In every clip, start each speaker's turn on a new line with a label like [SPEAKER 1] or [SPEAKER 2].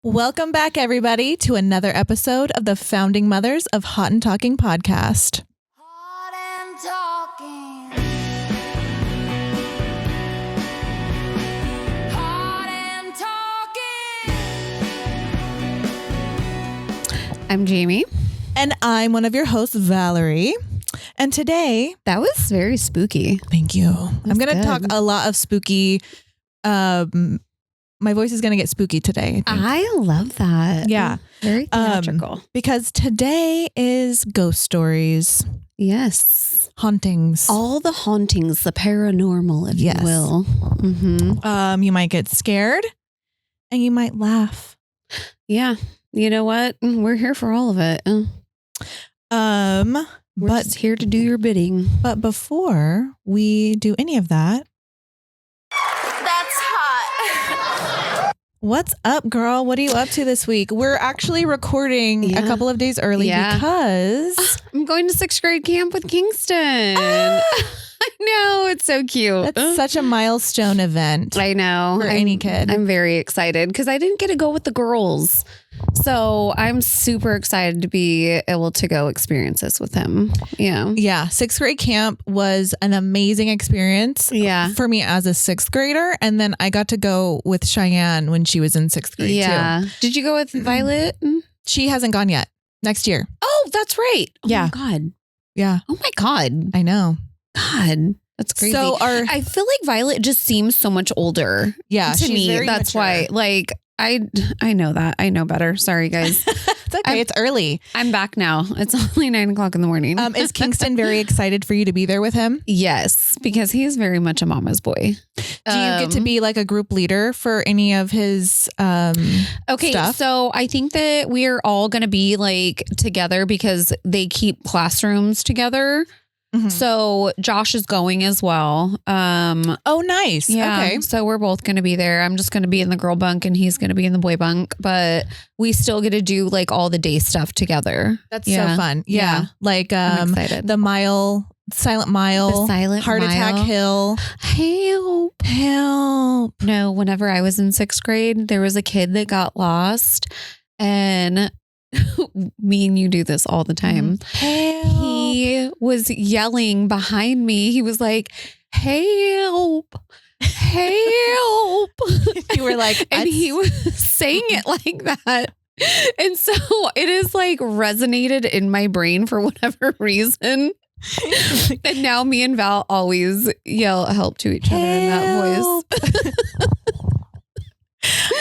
[SPEAKER 1] Welcome back, everybody, to another episode of the Founding Mothers of Hot and Talking podcast.
[SPEAKER 2] Hot and talking. Hot and talking.
[SPEAKER 3] I'm Jamie.
[SPEAKER 1] And I'm one of your hosts, Valerie. And today,
[SPEAKER 3] That was very spooky.
[SPEAKER 1] thank you. I'm going to
[SPEAKER 3] good.
[SPEAKER 1] talk a lot of spooky. My voice is going to get spooky today, I think.
[SPEAKER 3] I love that.
[SPEAKER 1] Yeah.
[SPEAKER 3] Very theatrical.
[SPEAKER 1] Because today is ghost stories,
[SPEAKER 3] Yes.
[SPEAKER 1] hauntings.
[SPEAKER 3] All the hauntings, the paranormal, if
[SPEAKER 1] Yes.
[SPEAKER 3] you will. Mm-hmm.
[SPEAKER 1] You might get scared and you might laugh.
[SPEAKER 3] Yeah. You know what? We're here for all of it. We're
[SPEAKER 1] But
[SPEAKER 3] just here to do your bidding.
[SPEAKER 1] But before we do any of that,
[SPEAKER 2] That's hot.
[SPEAKER 1] what's up, girl? What are you up to this week? We're actually recording a
[SPEAKER 3] Yeah.
[SPEAKER 1] couple of days early
[SPEAKER 3] Yeah.
[SPEAKER 1] because
[SPEAKER 3] I'm going to 6th grade camp with Kingston. I know. It's so cute.
[SPEAKER 1] that's such a milestone event
[SPEAKER 3] I know.
[SPEAKER 1] for any kid.
[SPEAKER 3] I'm very excited because I didn't get to go with the girls. So I'm super excited to be able to go experience this with him. Yeah.
[SPEAKER 1] Yeah, 6th grade camp was an amazing experience
[SPEAKER 3] Yeah.
[SPEAKER 1] for me as a 6th grader. And then I got to go with Cheyenne when she was in 6th grade
[SPEAKER 3] Yeah.
[SPEAKER 1] too.
[SPEAKER 3] Did you go with Violet?
[SPEAKER 1] She hasn't gone yet. Next year.
[SPEAKER 3] Oh, that's right. Oh
[SPEAKER 1] Yeah.
[SPEAKER 3] my God.
[SPEAKER 1] Yeah,
[SPEAKER 3] Oh my God.
[SPEAKER 1] I know.
[SPEAKER 3] God. That's crazy.
[SPEAKER 1] So
[SPEAKER 3] I feel like Violet just seems so much older
[SPEAKER 1] yeah,
[SPEAKER 3] to
[SPEAKER 1] she's
[SPEAKER 3] me.
[SPEAKER 1] very
[SPEAKER 3] That's
[SPEAKER 1] mature.
[SPEAKER 3] why, like, I know that. I know better. Sorry, guys.
[SPEAKER 1] It's okay. It's early.
[SPEAKER 3] I'm back now. It's only 9:00 in the morning.
[SPEAKER 1] Is Kingston very excited for you to be there with him?
[SPEAKER 3] Yes, because he is very much a mama's boy.
[SPEAKER 1] Do you get to be like a group leader for any of his
[SPEAKER 3] Okay,
[SPEAKER 1] stuff?
[SPEAKER 3] so I think that we are all going to be like together because they keep classrooms together.
[SPEAKER 1] Mhm.
[SPEAKER 3] So Josh is going as well.
[SPEAKER 1] Oh, nice.
[SPEAKER 3] Yeah.
[SPEAKER 1] Okay.
[SPEAKER 3] So we're both going to be there. I'm just going to be in the girl bunk and he's going to be in the boy bunk, but we still get to do like all the day stuff together.
[SPEAKER 1] That's
[SPEAKER 3] Yeah.
[SPEAKER 1] so fun. Yeah.
[SPEAKER 3] Yeah.
[SPEAKER 1] Like
[SPEAKER 3] I'm excited.
[SPEAKER 1] the Silent Mile,
[SPEAKER 3] The Silent
[SPEAKER 1] Heart Attack
[SPEAKER 3] Mile.
[SPEAKER 1] Hill.
[SPEAKER 3] Help.
[SPEAKER 1] Help.
[SPEAKER 3] No, whenever I was in 6th grade, there was a kid that got lost and me and you do this all the time.
[SPEAKER 1] Help.
[SPEAKER 3] He was yelling behind me. He was like, help, help.
[SPEAKER 1] You were like,
[SPEAKER 3] and he was saying it like that. And so it is like resonated in my brain for whatever reason. And now me and Val always yell help to each other in that voice.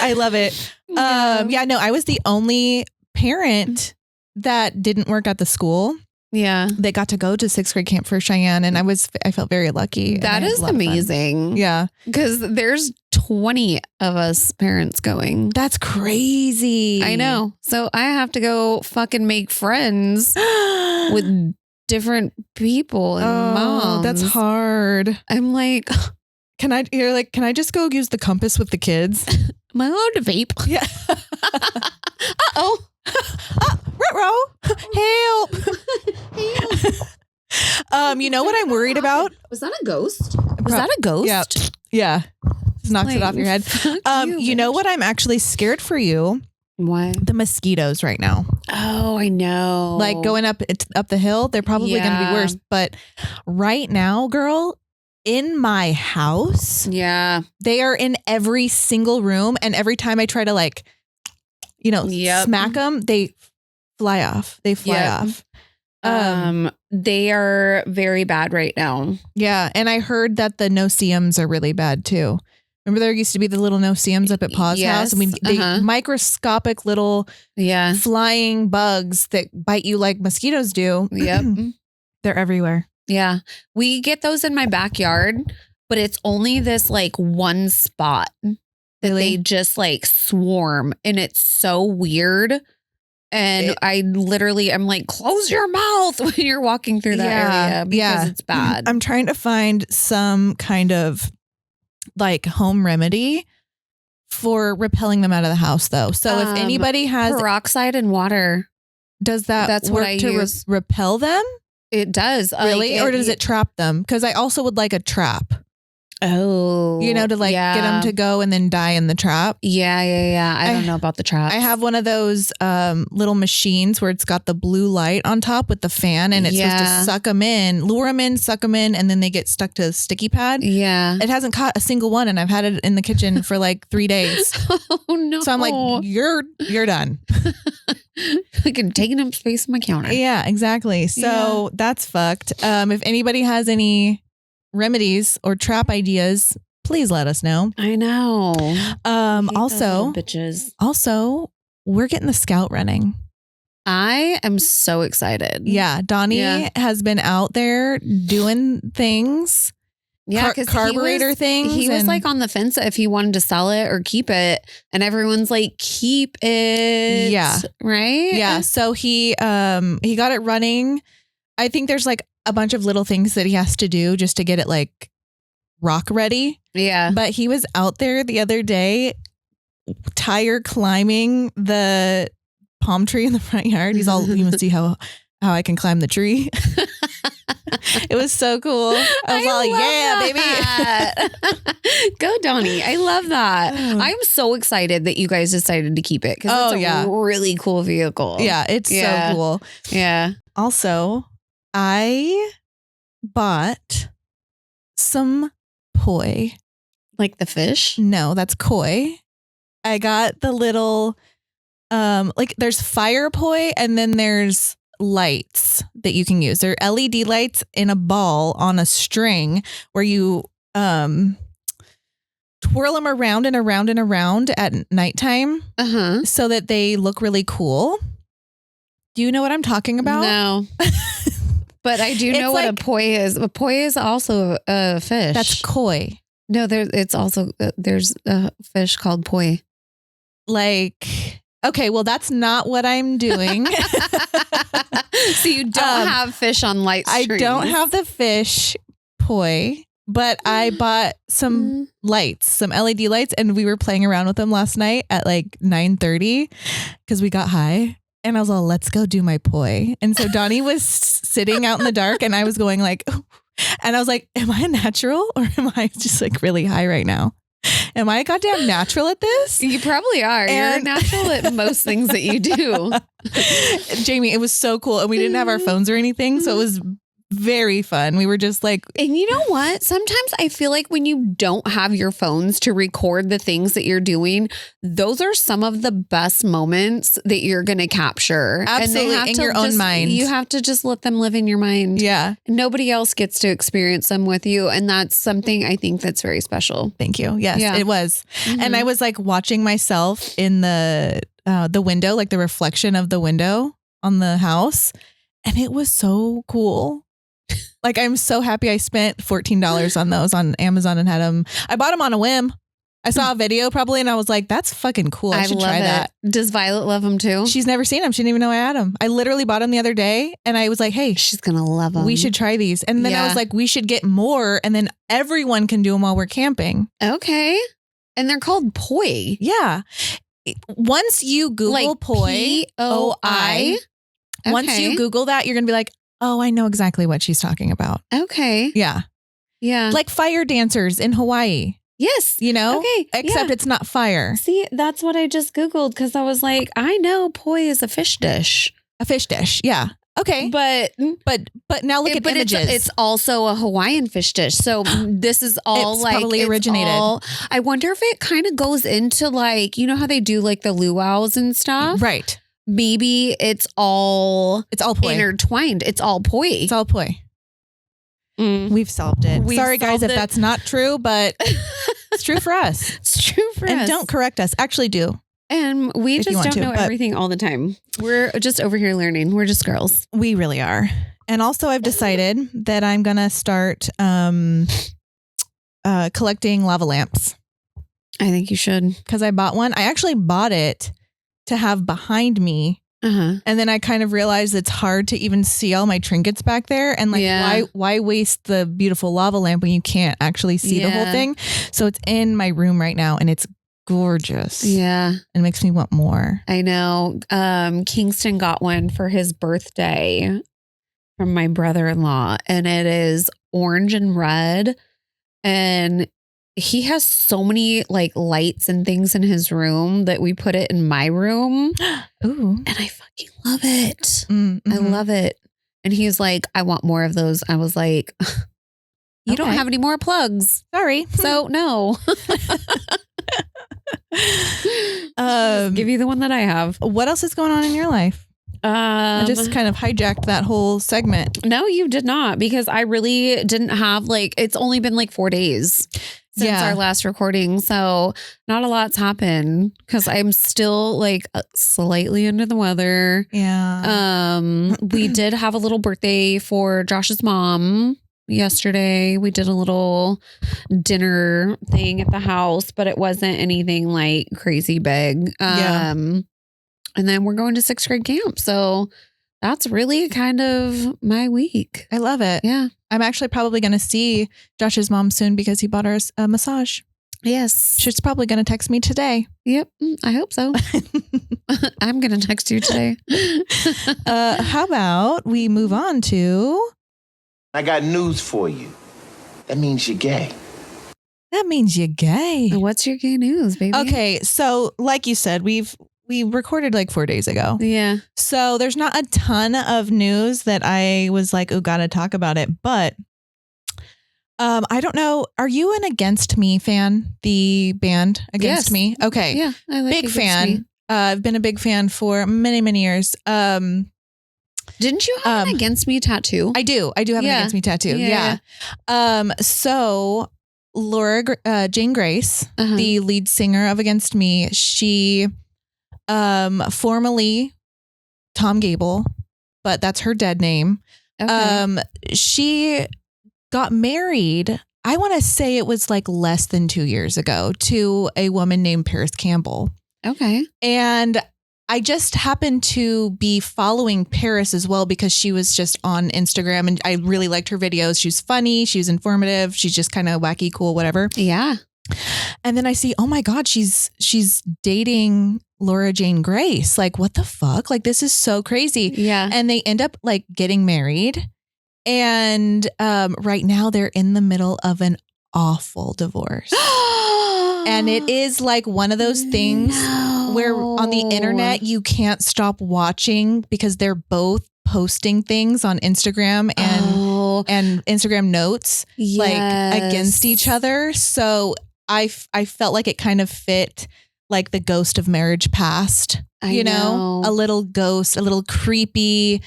[SPEAKER 1] I love it. Yeah, no, I was the only parent that didn't work at the school.
[SPEAKER 3] Yeah.
[SPEAKER 1] They got to go to 6th grade camp for Cheyenne, and I felt very lucky. and I
[SPEAKER 3] That
[SPEAKER 1] had
[SPEAKER 3] is
[SPEAKER 1] a lot of fun.
[SPEAKER 3] amazing.
[SPEAKER 1] Yeah.
[SPEAKER 3] Because there's 20 of us parents going.
[SPEAKER 1] That's crazy.
[SPEAKER 3] I know. So I have to go fucking make friends with different people and moms.
[SPEAKER 1] That's hard.
[SPEAKER 3] I'm like,
[SPEAKER 1] Can I just go use the compass with the kids?
[SPEAKER 3] am I allowed to vape?
[SPEAKER 1] Yeah.
[SPEAKER 3] Uh-oh.
[SPEAKER 1] Ruh-roh. Help. You know what I'm worried about?
[SPEAKER 3] Was that a ghost? Was that a ghost?
[SPEAKER 1] Yeah. Yeah. Just knocks it
[SPEAKER 3] Like,
[SPEAKER 1] off your head.
[SPEAKER 3] fuck
[SPEAKER 1] You know
[SPEAKER 3] bitch.
[SPEAKER 1] what I'm actually scared for you?
[SPEAKER 3] Why?
[SPEAKER 1] The mosquitoes right now.
[SPEAKER 3] Oh, I know.
[SPEAKER 1] Like going up the hill, they're probably going to be
[SPEAKER 3] Yeah.
[SPEAKER 1] worse. But right now, girl, in my house,
[SPEAKER 3] Yeah.
[SPEAKER 1] they are in every single room. And every time I try to
[SPEAKER 3] Yep.
[SPEAKER 1] smack them, they fly off. They fly
[SPEAKER 3] Yep.
[SPEAKER 1] off.
[SPEAKER 3] They are very bad right now.
[SPEAKER 1] Yeah. And I heard that the no-see-ums are really bad too. Remember there used to be the little no-see-ums up at Pa's house? I mean, they microscopic little
[SPEAKER 3] Yeah.
[SPEAKER 1] flying bugs that bite you like mosquitoes do.
[SPEAKER 3] Yep.
[SPEAKER 1] They're everywhere.
[SPEAKER 3] Yeah. We get those in my backyard, but it's only this like one spot that
[SPEAKER 1] Really?
[SPEAKER 3] they just like swarm and it's so weird. And I literally am like, close your mouth when you're walking through that area because it's bad.
[SPEAKER 1] I'm trying to find some kind of like home remedy for repelling them out of the house though. So if anybody has,
[SPEAKER 3] peroxide and water.
[SPEAKER 1] does
[SPEAKER 3] that's
[SPEAKER 1] that
[SPEAKER 3] what
[SPEAKER 1] work
[SPEAKER 3] I
[SPEAKER 1] to
[SPEAKER 3] use.
[SPEAKER 1] Repel them?
[SPEAKER 3] It does.
[SPEAKER 1] Really? Or does it trap them? Because I also would like a trap.
[SPEAKER 3] Oh,
[SPEAKER 1] to like get them to go and then die in the trap.
[SPEAKER 3] Yeah. I don't know about the traps.
[SPEAKER 1] I have one of those little machines where it's got the blue light on top with the fan, and it's supposed to suck them in, lure them in, suck them in, and then they get stuck to the sticky pad.
[SPEAKER 3] Yeah.
[SPEAKER 1] It hasn't caught a single one, and I've had it in the kitchen for like 3 days.
[SPEAKER 3] Oh no.
[SPEAKER 1] So I'm like, you're done.
[SPEAKER 3] I can take up space on my counter.
[SPEAKER 1] Yeah, exactly. So that's fucked. If anybody has any remedies or trap ideas, please let us know.
[SPEAKER 3] I know.
[SPEAKER 1] Also,
[SPEAKER 3] bitches.
[SPEAKER 1] Also, we're getting the Scout running.
[SPEAKER 3] I am so excited.
[SPEAKER 1] Yeah, Donnie has been out there doing things.
[SPEAKER 3] Yeah,
[SPEAKER 1] carburetor things.
[SPEAKER 3] He was like on the fence if he wanted to sell it or keep it, and everyone's like, keep it.
[SPEAKER 1] Yeah,
[SPEAKER 3] right.
[SPEAKER 1] Yeah, so he got it running. I think there's like a bunch of little things that he has to do just to get it like rock ready.
[SPEAKER 3] Yeah,
[SPEAKER 1] but he was out there the other day, tire climbing the palm tree in the front yard. He's all, you must see how I can climb the tree. It was so cool. I was all like, yeah,
[SPEAKER 3] baby. Go, Donnie. I love that. I'm so excited that you guys decided to keep it because it's a really cool vehicle.
[SPEAKER 1] Yeah, it's so cool.
[SPEAKER 3] Yeah.
[SPEAKER 1] Also, I bought some poi.
[SPEAKER 3] Like the fish?
[SPEAKER 1] No, that's koi. I got the little, like there's fire poi and then there's lights that you can use. They're LED lights in a ball on a string where you twirl them around and around and around at nighttime so that they look really cool. Do you know what I'm talking about?
[SPEAKER 3] No. But I do know what a poi is. A poi is also a fish.
[SPEAKER 1] That's koi.
[SPEAKER 3] No, there's a fish called poi.
[SPEAKER 1] Like, okay, well, that's not what I'm doing.
[SPEAKER 3] So you don't have fish on light strings.
[SPEAKER 1] I don't have the fish poi, but I bought some lights, some LED lights, and we were playing around with them last night at like 9:30 because we got high. And I was all, let's go do my poi. And so Donnie was sitting out in the dark and I was going like, and I was like, am I a natural or am I just like really high right now? Am I goddamn natural at this?
[SPEAKER 3] You probably are. You're natural at most things that you do.
[SPEAKER 1] Jamie, it was so cool. And we didn't have our phones or anything. So it was very fun. We were just like,
[SPEAKER 3] and you know what? Sometimes I feel like when you don't have your phones to record the things that you're doing, those are some of the best moments that you're going to capture.
[SPEAKER 1] Absolutely.
[SPEAKER 3] And they have
[SPEAKER 1] in your own mind.
[SPEAKER 3] You have to just let them live in your mind.
[SPEAKER 1] Yeah.
[SPEAKER 3] Nobody else gets to experience them with you. And that's something I think that's very special.
[SPEAKER 1] Thank you. Yes, it was. And I was like watching myself in the window, like the reflection of the window on the house. And it was so cool. Like, I'm so happy I spent $14 on those on Amazon and had them. I bought them on a whim. I saw a video probably and I was like, that's fucking cool. I should try that.
[SPEAKER 3] Does Violet love them too?
[SPEAKER 1] She's never seen them. She didn't even know I had them. I literally bought them the other day and I was like, hey,
[SPEAKER 3] she's going to love them.
[SPEAKER 1] We should try these. And then I was like, we should get more and then everyone can do them while we're camping.
[SPEAKER 3] Okay. And they're called poi.
[SPEAKER 1] Yeah. Once you Google
[SPEAKER 3] like
[SPEAKER 1] poi,
[SPEAKER 3] POI.
[SPEAKER 1] Once you Google that, you're going to be like, oh, I know exactly what she's talking about.
[SPEAKER 3] Okay.
[SPEAKER 1] Yeah.
[SPEAKER 3] Yeah.
[SPEAKER 1] Like fire dancers in Hawaii.
[SPEAKER 3] Yes.
[SPEAKER 1] You know?
[SPEAKER 3] Okay.
[SPEAKER 1] Except it's not fire.
[SPEAKER 3] See, that's what I just Googled because I was like, I know poi is a fish dish.
[SPEAKER 1] A fish dish. Yeah. Okay.
[SPEAKER 3] But
[SPEAKER 1] now look at images.
[SPEAKER 3] It's also a Hawaiian fish dish. So this is all
[SPEAKER 1] it's probably originated.
[SPEAKER 3] I wonder if it kind of goes into like, you know how they do like the luau's and stuff?
[SPEAKER 1] Right.
[SPEAKER 3] Maybe it's all
[SPEAKER 1] poi.
[SPEAKER 3] Intertwined. It's all poi.
[SPEAKER 1] It's all poi. We've solved it. Sorry, guys, if that's not true, but it's true for us.
[SPEAKER 3] It's true for us.
[SPEAKER 1] And don't correct us. Actually do.
[SPEAKER 3] And we just don't know everything all the time. We're just over here learning. We're just girls.
[SPEAKER 1] We really are. And also I've decided that I'm going to start collecting lava lamps.
[SPEAKER 3] I think you should.
[SPEAKER 1] Because I bought one. I actually bought it to have behind me. And then I kind of realized it's hard to even see all my trinkets back there. And like, why waste the beautiful lava lamp when you can't actually see the whole thing? So it's in my room right now and it's gorgeous.
[SPEAKER 3] Yeah.
[SPEAKER 1] It makes me want more.
[SPEAKER 3] I know. Kingston got one for his birthday from my brother-in-law and it is orange and red And he has so many like lights and things in his room that we put it in my room.
[SPEAKER 1] Ooh.
[SPEAKER 3] And I fucking love it.
[SPEAKER 1] Mm-hmm.
[SPEAKER 3] I love it. And he's like, I want more of those. I was like, you don't have any more plugs.
[SPEAKER 1] Sorry.
[SPEAKER 3] So no. Give you the one that I have.
[SPEAKER 1] What else is going on in your life? I just kind of hijacked that whole segment.
[SPEAKER 3] No, you did not, because I really didn't have like, it's only been like 4 days since our last recording. So not a lot's happened because I'm still like slightly under the weather.
[SPEAKER 1] Yeah.
[SPEAKER 3] We did have a little birthday for Josh's mom yesterday. We did a little dinner thing at the house, but it wasn't anything like crazy big. And then we're going to 6th grade camp. So that's really kind of my week.
[SPEAKER 1] I love it.
[SPEAKER 3] Yeah.
[SPEAKER 1] I'm actually probably going to see Josh's mom soon because he bought her a massage.
[SPEAKER 3] Yes.
[SPEAKER 1] She's probably going to text me today.
[SPEAKER 3] Yep. I hope so. I'm going to text you today.
[SPEAKER 1] How about we move on to...
[SPEAKER 4] I got news for you. That means you're gay.
[SPEAKER 1] That means you're gay.
[SPEAKER 3] What's your gay news, baby?
[SPEAKER 1] Okay. So like you said, we recorded like 4 days ago.
[SPEAKER 3] Yeah.
[SPEAKER 1] So there's not a ton of news that I was like, oh, gotta talk about it. But I don't know. Are you an Against Me fan? The band Against Me? Okay.
[SPEAKER 3] Yeah. I like
[SPEAKER 1] big fan.
[SPEAKER 3] Me.
[SPEAKER 1] I've been a big fan for many, many years.
[SPEAKER 3] Didn't you have an Against Me tattoo?
[SPEAKER 1] I do. I do have an Against Me tattoo. Yeah. So Jane Grace, the lead singer of Against Me, she... formerly Tom Gable, but that's her dead name. Okay. She got married. I want to say it was like less than 2 years ago to a woman named Paris Campbell.
[SPEAKER 3] Okay.
[SPEAKER 1] And I just happened to be following Paris as well because she was just on Instagram and I really liked her videos. She's funny. She's informative. She's just kind of wacky, cool, whatever.
[SPEAKER 3] Yeah.
[SPEAKER 1] And then I see, oh my God, she's dating Laura Jane Grace. Like, what the fuck? Like, this is so crazy.
[SPEAKER 3] Yeah.
[SPEAKER 1] And they end up like getting married. And right now they're in the middle of an awful divorce. And it is like one of those things where on the internet, you can't stop watching because they're both posting things on Instagram and Instagram notes like against each other. So I felt like it kind of fit like the ghost of marriage past, you know, a little ghost, a little creepy,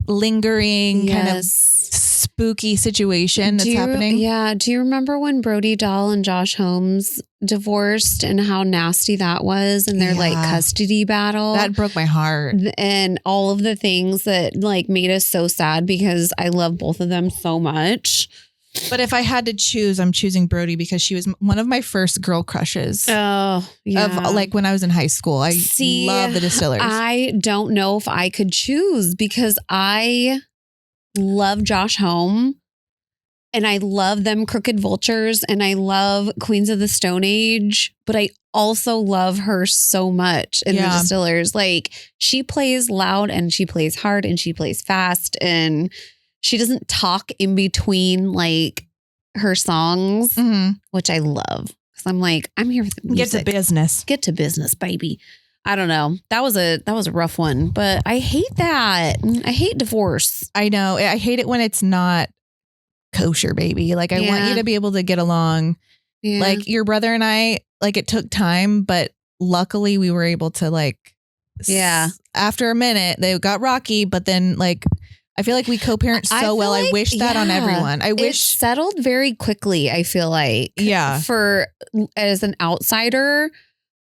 [SPEAKER 1] lingering kind of spooky situation that's happening.
[SPEAKER 3] Yeah. Do you remember when Brody Dahl and Josh Holmes divorced and how nasty that was and their like custody battle?
[SPEAKER 1] That broke my heart.
[SPEAKER 3] And all of the things that like made us so sad because I love both of them so much.
[SPEAKER 1] But if I had to choose, I'm choosing Brody because she was one of my first girl crushes.
[SPEAKER 3] Oh, yeah.
[SPEAKER 1] Of like when I was in high school. I love the Distillers.
[SPEAKER 3] I don't know if I could choose because I love Josh Homme and I love them Crooked Vultures and I love Queens of the Stone Age, but I also love her so much in the Distillers. Like she plays loud and she plays hard and she plays fast and she doesn't talk in between like her songs, which I love. Cause I'm like, I'm here for the music.
[SPEAKER 1] Get to business.
[SPEAKER 3] Get to business, baby. I don't know. That was a rough one, but I hate that. I hate divorce.
[SPEAKER 1] I know. I hate it when it's not kosher, baby. Like I want you to be able to get along. Yeah. Like your brother and I, like it took time, but luckily we were able to like, after a minute they got rocky, but then like, I feel like we co-parent so well. Like, I wish that on everyone. I wish
[SPEAKER 3] it settled very quickly. I feel like, for as an outsider,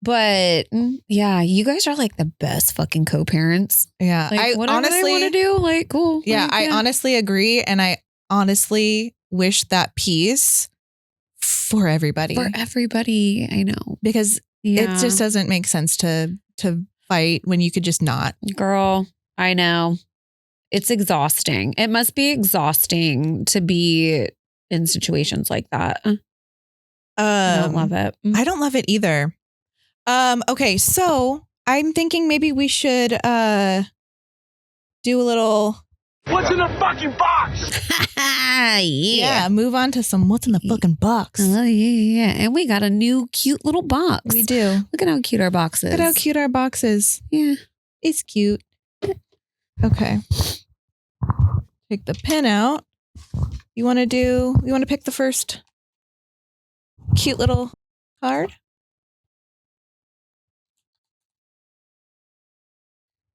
[SPEAKER 3] but yeah, you guys are like the best fucking co-parents.
[SPEAKER 1] Yeah,
[SPEAKER 3] like,
[SPEAKER 1] I
[SPEAKER 3] whatever
[SPEAKER 1] honestly
[SPEAKER 3] want to do. Like, cool.
[SPEAKER 1] Yeah,
[SPEAKER 3] like,
[SPEAKER 1] I honestly agree, and I honestly wish that peace for everybody.
[SPEAKER 3] For everybody, I know,
[SPEAKER 1] because it just doesn't make sense to fight when you could just not.
[SPEAKER 3] Girl, I know. It's exhausting. It must be exhausting to be in situations like that. I don't love it.
[SPEAKER 1] I don't love it either. Okay, so I'm thinking maybe we should do a little.
[SPEAKER 4] What's in the fucking box?
[SPEAKER 1] Yeah, move on to some what's in the fucking box.
[SPEAKER 3] Oh, yeah. And we got a new cute little box.
[SPEAKER 1] We do.
[SPEAKER 3] Look at how cute our box is.
[SPEAKER 1] Look at how cute our box is.
[SPEAKER 3] Yeah.
[SPEAKER 1] It's cute. Okay. Take the pen out. You want to pick the first cute little card?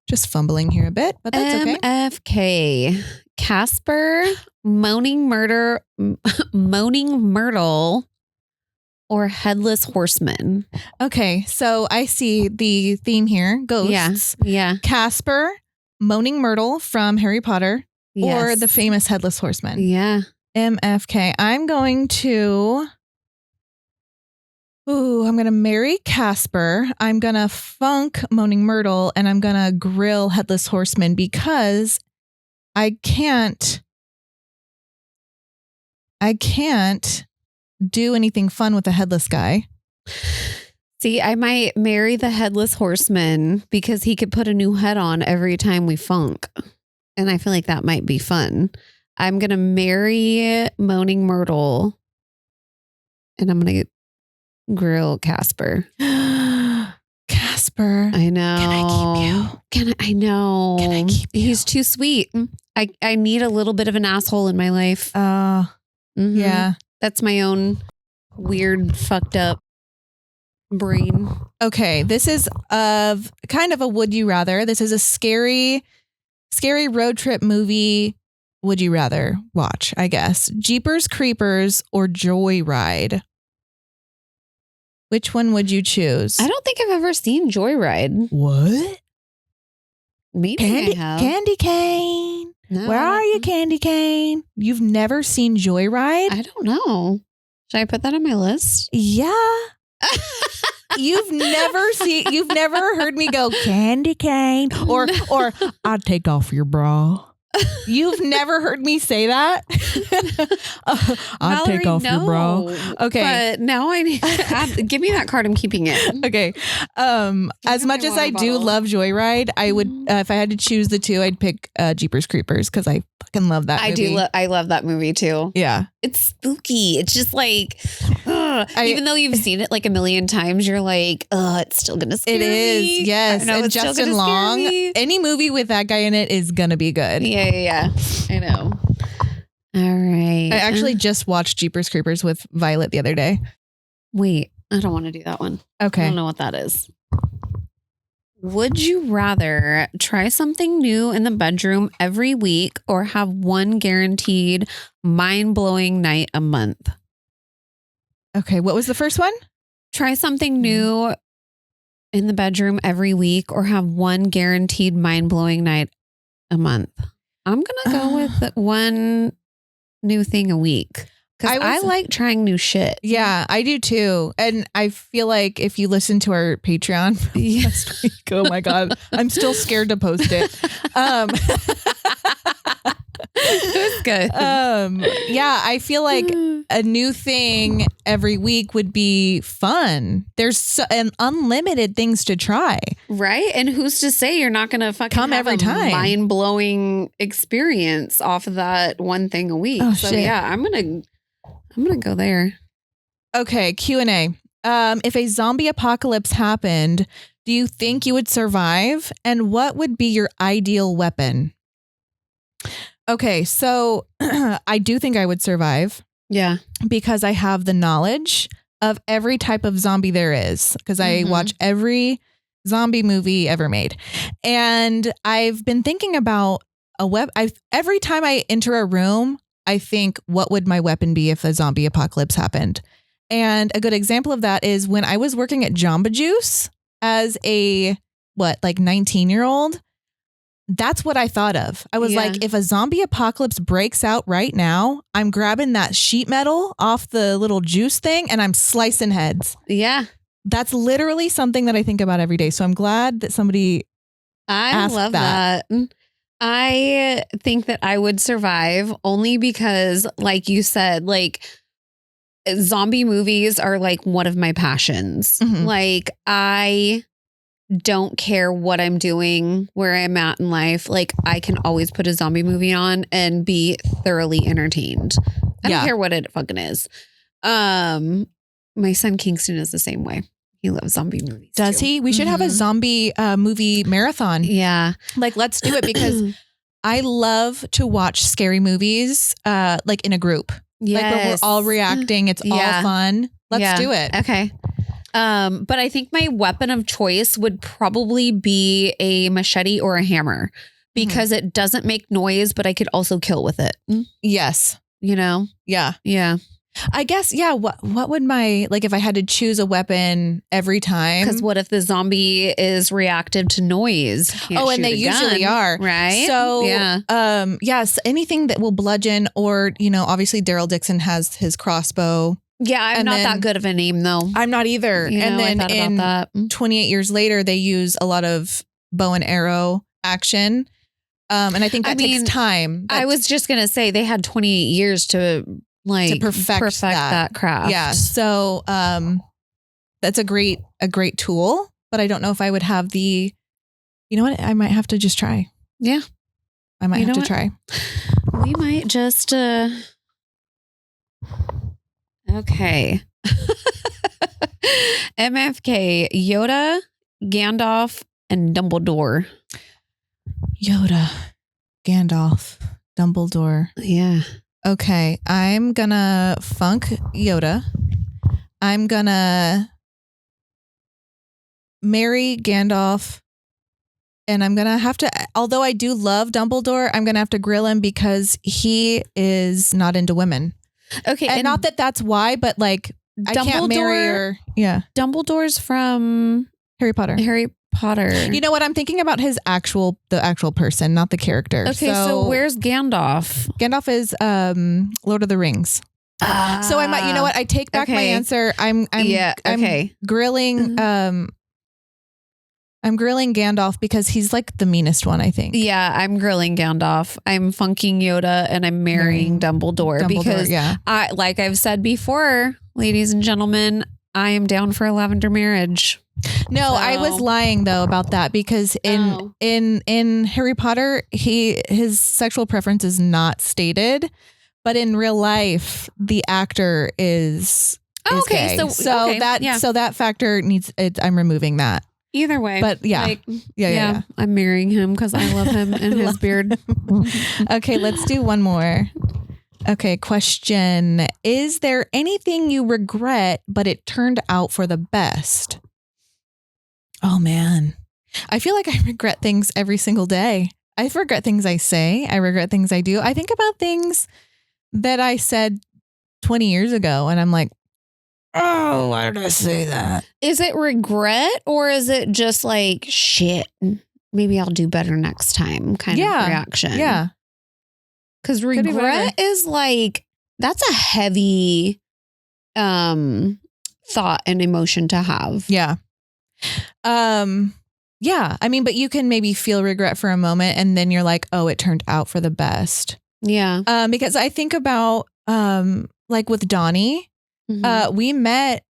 [SPEAKER 1] Just fumbling here a bit, but that's okay.
[SPEAKER 3] MFK. Casper, Moaning Myrtle, or Headless Horseman.
[SPEAKER 1] Okay, so I see the theme here. Ghosts.
[SPEAKER 3] Yeah.
[SPEAKER 1] Casper, Moaning Myrtle from Harry Potter, or the famous Headless Horseman.
[SPEAKER 3] Yeah.
[SPEAKER 1] MFK. I'm going to marry Casper. I'm going to funk Moaning Myrtle, and I'm going to grill Headless Horseman because I can't do anything fun with a headless guy.
[SPEAKER 3] See, I might marry the Headless Horseman because he could put a new head on every time we funk. And I feel like that might be fun. I'm going to marry Moaning Myrtle, and I'm going to grill Casper.
[SPEAKER 1] Casper.
[SPEAKER 3] I know.
[SPEAKER 1] Can I keep you?
[SPEAKER 3] I know.
[SPEAKER 1] Can I keep you?
[SPEAKER 3] He's too sweet. I need a little bit of an asshole in my life.
[SPEAKER 1] Yeah.
[SPEAKER 3] That's my own weird, fucked up brain.
[SPEAKER 1] Okay. This is of kind of a would you rather. This is a scary road trip movie. Would you rather watch, I guess. Jeepers Creepers or Joyride? Which one would you choose?
[SPEAKER 3] I don't think I've ever seen Joyride.
[SPEAKER 1] What?
[SPEAKER 3] Maybe I have.
[SPEAKER 1] Candy Cane.
[SPEAKER 3] No,
[SPEAKER 1] Where are you, Candy Cane? You've never seen Joyride?
[SPEAKER 3] I don't know. Should I put that on my list?
[SPEAKER 1] Yeah. You've never heard me go Candy Cane or I'd take off your bra. You've never heard me say that? I'd take off your bra. Okay.
[SPEAKER 3] But now I need give me that card. I'm keeping it.
[SPEAKER 1] Okay. As much as I do love Joyride, I would, if I had to choose the two, I'd pick Jeepers Creepers because I fucking love that movie.
[SPEAKER 3] I love that movie too.
[SPEAKER 1] Yeah.
[SPEAKER 3] It's spooky. It's just like, even though you've seen it like a million times, you're like, it's still going to scare me.
[SPEAKER 1] It is. Yes.
[SPEAKER 3] I know,
[SPEAKER 1] and Justin Long, any movie with that guy in it is going to be good.
[SPEAKER 3] Yeah. I know. All right.
[SPEAKER 1] I actually just watched Jeepers Creepers with Violet the other day.
[SPEAKER 3] Wait, I don't want to do that one.
[SPEAKER 1] Okay.
[SPEAKER 3] I don't know what that is. Would you rather try something new in the bedroom every week or have one guaranteed mind-blowing night a month?
[SPEAKER 1] Okay. What was the first one?
[SPEAKER 3] Try something new in the bedroom every week or have one guaranteed mind-blowing night a month. I'm going to go with one new thing a week. Because I like trying new shit.
[SPEAKER 1] Yeah, I do too. And I feel like if you listen to our Patreon from last week, oh my God, I'm still scared to post it.
[SPEAKER 3] It was good.
[SPEAKER 1] Yeah, I feel like a new thing every week would be fun. There's unlimited things to try. Right?
[SPEAKER 3] And who's to say you're not going to fucking
[SPEAKER 1] come every time
[SPEAKER 3] mind-blowing experience off of that one thing a week.
[SPEAKER 1] Oh,
[SPEAKER 3] so
[SPEAKER 1] shit.
[SPEAKER 3] Yeah, I'm going to go there.
[SPEAKER 1] Okay, Q&A. If a zombie apocalypse happened, do you think you would survive? And what would be your ideal weapon? Okay, so I do think I would survive.
[SPEAKER 3] Yeah.
[SPEAKER 1] Because I have the knowledge of every type of zombie there is. Because I watch every zombie movie ever made. And I've been thinking about every time I enter a room, I think, what would my weapon be if a zombie apocalypse happened? And a good example of that is when I was working at Jamba Juice as a 19-year-old. That's what I thought of. I was like, if a zombie apocalypse breaks out right now, I'm grabbing that sheet metal off the little juice thing and I'm slicing heads.
[SPEAKER 3] Yeah.
[SPEAKER 1] That's literally something that I think about every day. So I'm glad that somebody asked
[SPEAKER 3] love that. I think that I would survive only because, like you said, like zombie movies are like one of my passions. Like don't care what I'm doing, where I'm at in life. Like I can always put a zombie movie on and be thoroughly entertained. I don't care what it fucking is. My son Kingston is the same way. He loves zombie movies.
[SPEAKER 1] Does he? We should have a zombie movie marathon.
[SPEAKER 3] Yeah.
[SPEAKER 1] Like, let's do it because I love to watch scary movies like in a group.
[SPEAKER 3] Yes.
[SPEAKER 1] Like where we're all reacting. It's all fun. Let's do it.
[SPEAKER 3] Okay. But I think my weapon of choice would probably be a machete or a hammer because it doesn't make noise, but I could also kill with it.
[SPEAKER 1] Yes.
[SPEAKER 3] You know?
[SPEAKER 1] Yeah.
[SPEAKER 3] Yeah.
[SPEAKER 1] I guess, yeah. What would my, like if I had to choose a weapon every time?
[SPEAKER 3] Because what if the zombie is reactive to noise?
[SPEAKER 1] And they usually are.
[SPEAKER 3] Right.
[SPEAKER 1] So, yes, anything that will bludgeon or, obviously Daryl Dixon has his crossbow.
[SPEAKER 3] Yeah, I'm not that good of a name though.
[SPEAKER 1] I'm not either. And then 28 years later, they use a lot of bow and arrow action. And I think that takes time.
[SPEAKER 3] I was just going to say they had 28 years to perfect that craft.
[SPEAKER 1] Yeah. So that's a great tool, but I don't know if I would have the, you know what? I might have to just try.
[SPEAKER 3] Yeah.
[SPEAKER 1] I might have to try.
[SPEAKER 3] We might just, okay. MFK, Yoda, Gandalf, and Dumbledore.
[SPEAKER 1] Yoda, Gandalf, Dumbledore.
[SPEAKER 3] Yeah.
[SPEAKER 1] Okay. I'm gonna funk Yoda. I'm gonna marry Gandalf. And I'm going to have to, although I do love Dumbledore, I'm going to have to grill him because he is not into women.
[SPEAKER 3] Okay.
[SPEAKER 1] And not that that's why, but like I can't marry her. Yeah.
[SPEAKER 3] Dumbledore's from
[SPEAKER 1] Harry Potter.
[SPEAKER 3] You
[SPEAKER 1] know what? I'm thinking about the actual person, not the character.
[SPEAKER 3] Okay. So where's Gandalf?
[SPEAKER 1] Gandalf is Lord of the Rings. So I might, you know what? I take back my answer. I'm grilling, I'm grilling Gandalf because he's like the meanest one, I think.
[SPEAKER 3] Yeah, I'm grilling Gandalf. I'm funking Yoda and I'm marrying Dumbledore because like I've said before, ladies and gentlemen, I am down for a lavender marriage.
[SPEAKER 1] No, I was lying though about that because in Harry Potter, his sexual preference is not stated, but in real life, the actor is
[SPEAKER 3] okay.
[SPEAKER 1] Gay. So that factor needs. I'm removing that.
[SPEAKER 3] Either way.
[SPEAKER 1] But yeah.
[SPEAKER 3] I'm marrying him because I love him and his beard.
[SPEAKER 1] Okay, let's do one more. Okay, question. Is there anything you regret, but it turned out for the best? Oh, man. I feel like I regret things every single day. I regret things I say. I regret things I do. I think about things that I said 20 years ago, and I'm like, oh, why did I say that?
[SPEAKER 3] Is it regret or is it just like, shit, maybe I'll do better next time kind of reaction?
[SPEAKER 1] Yeah.
[SPEAKER 3] Because regret is like, that's a heavy thought and emotion to have.
[SPEAKER 1] Yeah. Yeah. I mean, but you can maybe feel regret for a moment and then you're like, oh, it turned out for the best.
[SPEAKER 3] Yeah.
[SPEAKER 1] Because I think about like with Donnie. We met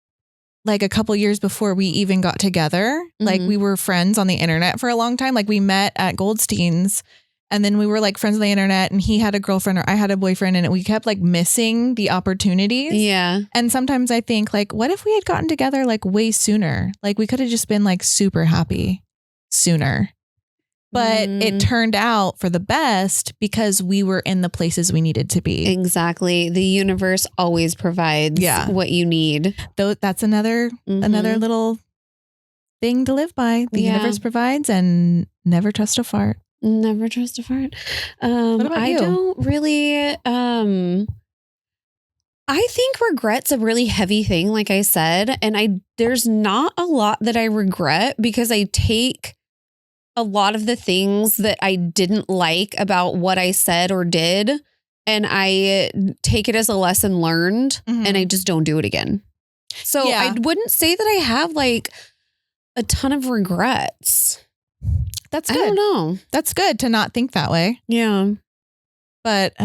[SPEAKER 1] like a couple years before we even got together. Like we were friends on the internet for a long time. Like we met at Goldstein's and then we were like friends on the internet and he had a girlfriend or I had a boyfriend and we kept like missing the opportunities.
[SPEAKER 3] Yeah.
[SPEAKER 1] And sometimes I think like, what if we had gotten together like way sooner? Like we could have just been like super happy sooner. But it turned out for the best because we were in the places we needed to be.
[SPEAKER 3] Exactly. The universe always provides what you need.
[SPEAKER 1] Though that's another little thing to live by. The universe provides and never trust a fart.
[SPEAKER 3] Never trust a fart.
[SPEAKER 1] What about you?
[SPEAKER 3] I don't really I think regret's a really heavy thing, like I said. And there's not a lot that I regret because I take a lot of the things that I didn't like about what I said or did, and I take it as a lesson learned and I just don't do it again. So I wouldn't say that I have like a ton of regrets.
[SPEAKER 1] That's good.
[SPEAKER 3] I don't know.
[SPEAKER 1] That's good to not think that way.
[SPEAKER 3] Yeah.
[SPEAKER 1] But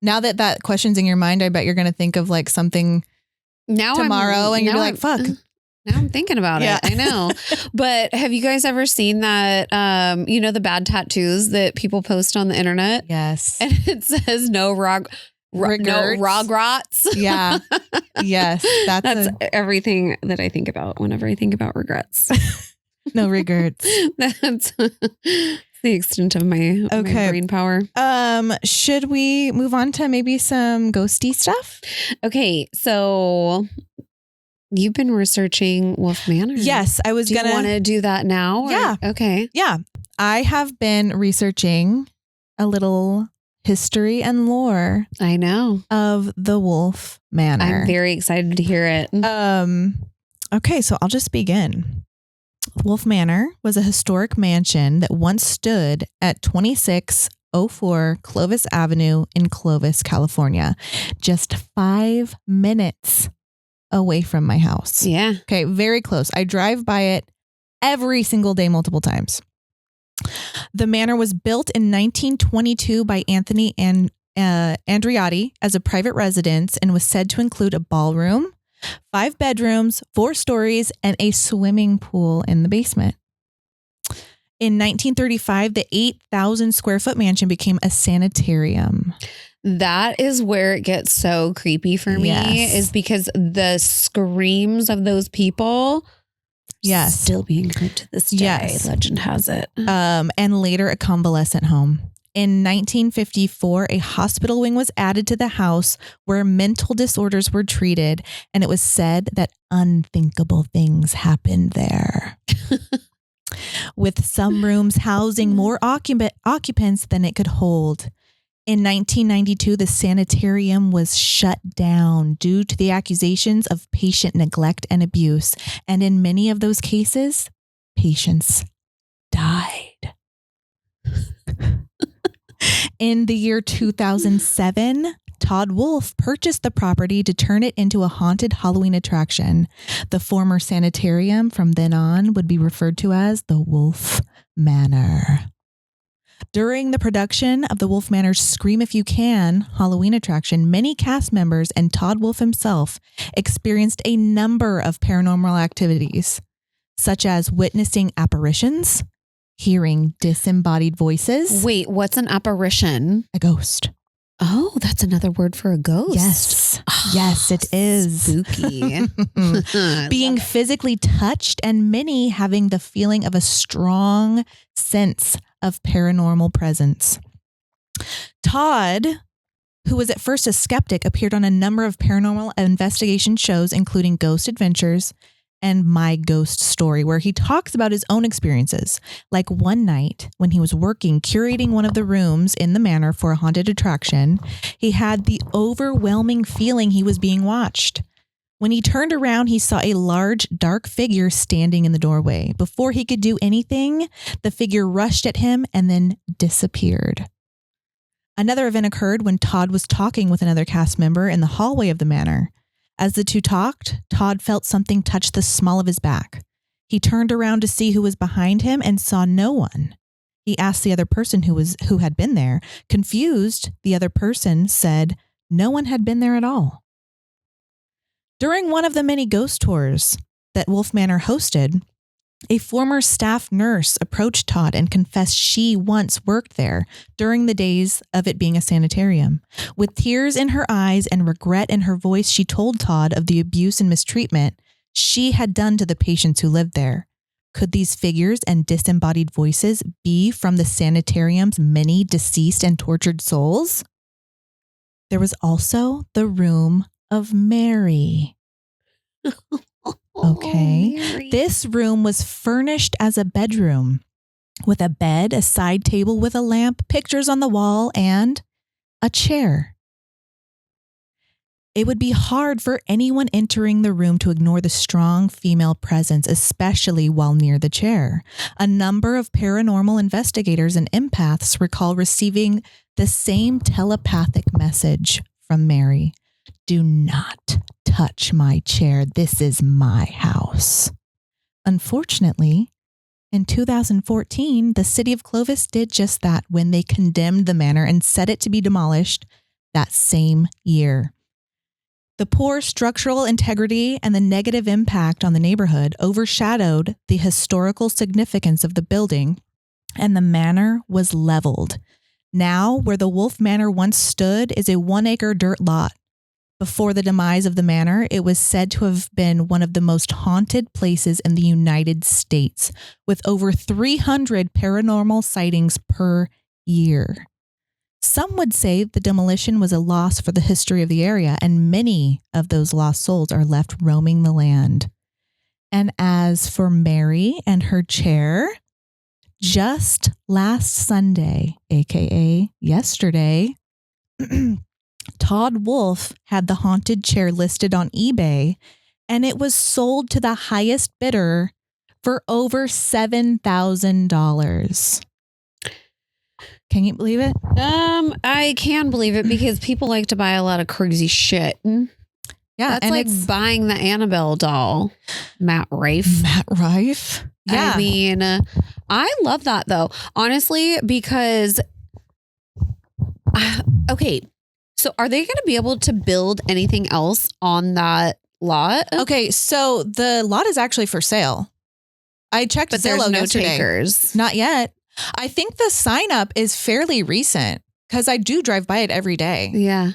[SPEAKER 1] now that question's in your mind, I bet you're going to think of like something tomorrow and you're like, fuck.
[SPEAKER 3] Now I'm thinking about
[SPEAKER 1] Yeah.
[SPEAKER 3] it. I know. But have you guys ever seen that, the bad tattoos that people post on the internet?
[SPEAKER 1] Yes.
[SPEAKER 3] And it says no rogrots.
[SPEAKER 1] Yeah. Yes.
[SPEAKER 3] That's everything that I think about whenever I think about regrets.
[SPEAKER 1] no regrets.
[SPEAKER 3] That's the extent of my brain power.
[SPEAKER 1] Should we move on to maybe some ghosty stuff?
[SPEAKER 3] Okay. So you've been researching Wolf Manor.
[SPEAKER 1] Yes. I was
[SPEAKER 3] Do you want to do that now? Or?
[SPEAKER 1] Yeah.
[SPEAKER 3] Okay.
[SPEAKER 1] Yeah. I have been researching a little history and lore
[SPEAKER 3] I know.
[SPEAKER 1] of the Wolf Manor.
[SPEAKER 3] I'm very excited to hear it.
[SPEAKER 1] Okay, so I'll just begin. Wolf Manor was a historic mansion that once stood at 2604 Clovis Avenue in Clovis, California, just 5 minutes away from my house.
[SPEAKER 3] Yeah.
[SPEAKER 1] Okay, very close. I drive by it every single day, multiple times. The manor was built in 1922 by Anthony Andreotti as a private residence and was said to include a ballroom, 5 bedrooms, 4 stories, and a swimming pool in the basement. In 1935, the 8,000 square foot mansion became a sanitarium.
[SPEAKER 3] That is where it gets so creepy for me,
[SPEAKER 1] Yes.
[SPEAKER 3] is because the screams of those people
[SPEAKER 1] Yes.
[SPEAKER 3] still being heard to this day.
[SPEAKER 1] Yes.
[SPEAKER 3] Legend has it.
[SPEAKER 1] And later a convalescent home. In 1954, a hospital wing was added to the house where mental disorders were treated, and it was said that unthinkable things happened there. With some rooms housing more occupants than it could hold. In 1992, the sanitarium was shut down due to the accusations of patient neglect and abuse. And in many of those cases, patients died. In the year 2007, Todd Wolf purchased the property to turn it into a haunted Halloween attraction. The former sanitarium from then on would be referred to as the Wolf Manor. During the production of the Wolf Manor's Scream If You Can Halloween attraction, many cast members and Todd Wolf himself experienced a number of paranormal activities, such as witnessing apparitions, hearing disembodied voices.
[SPEAKER 3] Wait, what's an apparition?
[SPEAKER 1] A ghost.
[SPEAKER 3] Oh, that's another word for a ghost.
[SPEAKER 1] Yes. Yes, it is.
[SPEAKER 3] Spooky.
[SPEAKER 1] Being physically touched, and many having the feeling of a strong sense of paranormal presence. Todd, who was at first a skeptic, appeared on a number of paranormal investigation shows, including Ghost Adventures and My Ghost Story, where he talks about his own experiences. Like one night when he was working, curating one of the rooms in the manor for a haunted attraction, he had the overwhelming feeling he was being watched. When he turned around, he saw a large, dark figure standing in the doorway. Before he could do anything, the figure rushed at him and then disappeared. Another event occurred when Todd was talking with another cast member in the hallway of the manor. As the two talked, Todd felt something touch the small of his back. He turned around to see who was behind him and saw no one. He asked the other person who had been there. Confused, the other person said no one had been there at all. During one of the many ghost tours that Wolf Manor hosted, a former staff nurse approached Todd and confessed she once worked there during the days of it being a sanitarium. With tears in her eyes and regret in her voice, she told Todd of the abuse and mistreatment she had done to the patients who lived there. Could these figures and disembodied voices be from the sanitarium's many deceased and tortured souls? There was also the room of Mary. Okay.
[SPEAKER 3] Mary.
[SPEAKER 1] This room was furnished as a bedroom with a bed, a side table with a lamp, pictures on the wall, and a chair. It would be hard for anyone entering the room to ignore the strong female presence, especially while near the chair. A number of paranormal investigators and empaths recall receiving the same telepathic message from Mary. Do not touch my chair. This is my house. Unfortunately, in 2014, the city of Clovis did just that when they condemned the manor and set it to be demolished that same year. The poor structural integrity and the negative impact on the neighborhood overshadowed the historical significance of the building, and the manor was leveled. Now, where the Wolf Manor once stood is a 1-acre dirt lot. Before the demise of the manor, it was said to have been one of the most haunted places in the United States, with over 300 paranormal sightings per year. Some would say the demolition was a loss for the history of the area, and many of those lost souls are left roaming the land. And as for Mary and her chair, just last Sunday, aka yesterday, Todd Wolf had the haunted chair listed on eBay, and it was sold to the highest bidder for over $7,000. Can you believe it?
[SPEAKER 3] I can believe it because people like to buy a lot of crazy shit.
[SPEAKER 1] Yeah,
[SPEAKER 3] That's
[SPEAKER 1] and
[SPEAKER 3] like
[SPEAKER 1] it's
[SPEAKER 3] buying the Annabelle doll, Matt Rife.
[SPEAKER 1] Yeah.
[SPEAKER 3] I mean, I love that though, honestly, because okay, so are they going to be able to build anything else on that lot?
[SPEAKER 1] Okay, so the lot is actually for sale. I checked
[SPEAKER 3] But there's
[SPEAKER 1] Zillow
[SPEAKER 3] no
[SPEAKER 1] yesterday.
[SPEAKER 3] takers.
[SPEAKER 1] Not yet. I think the sign up is fairly recent because I do drive by it every day.
[SPEAKER 3] Yeah.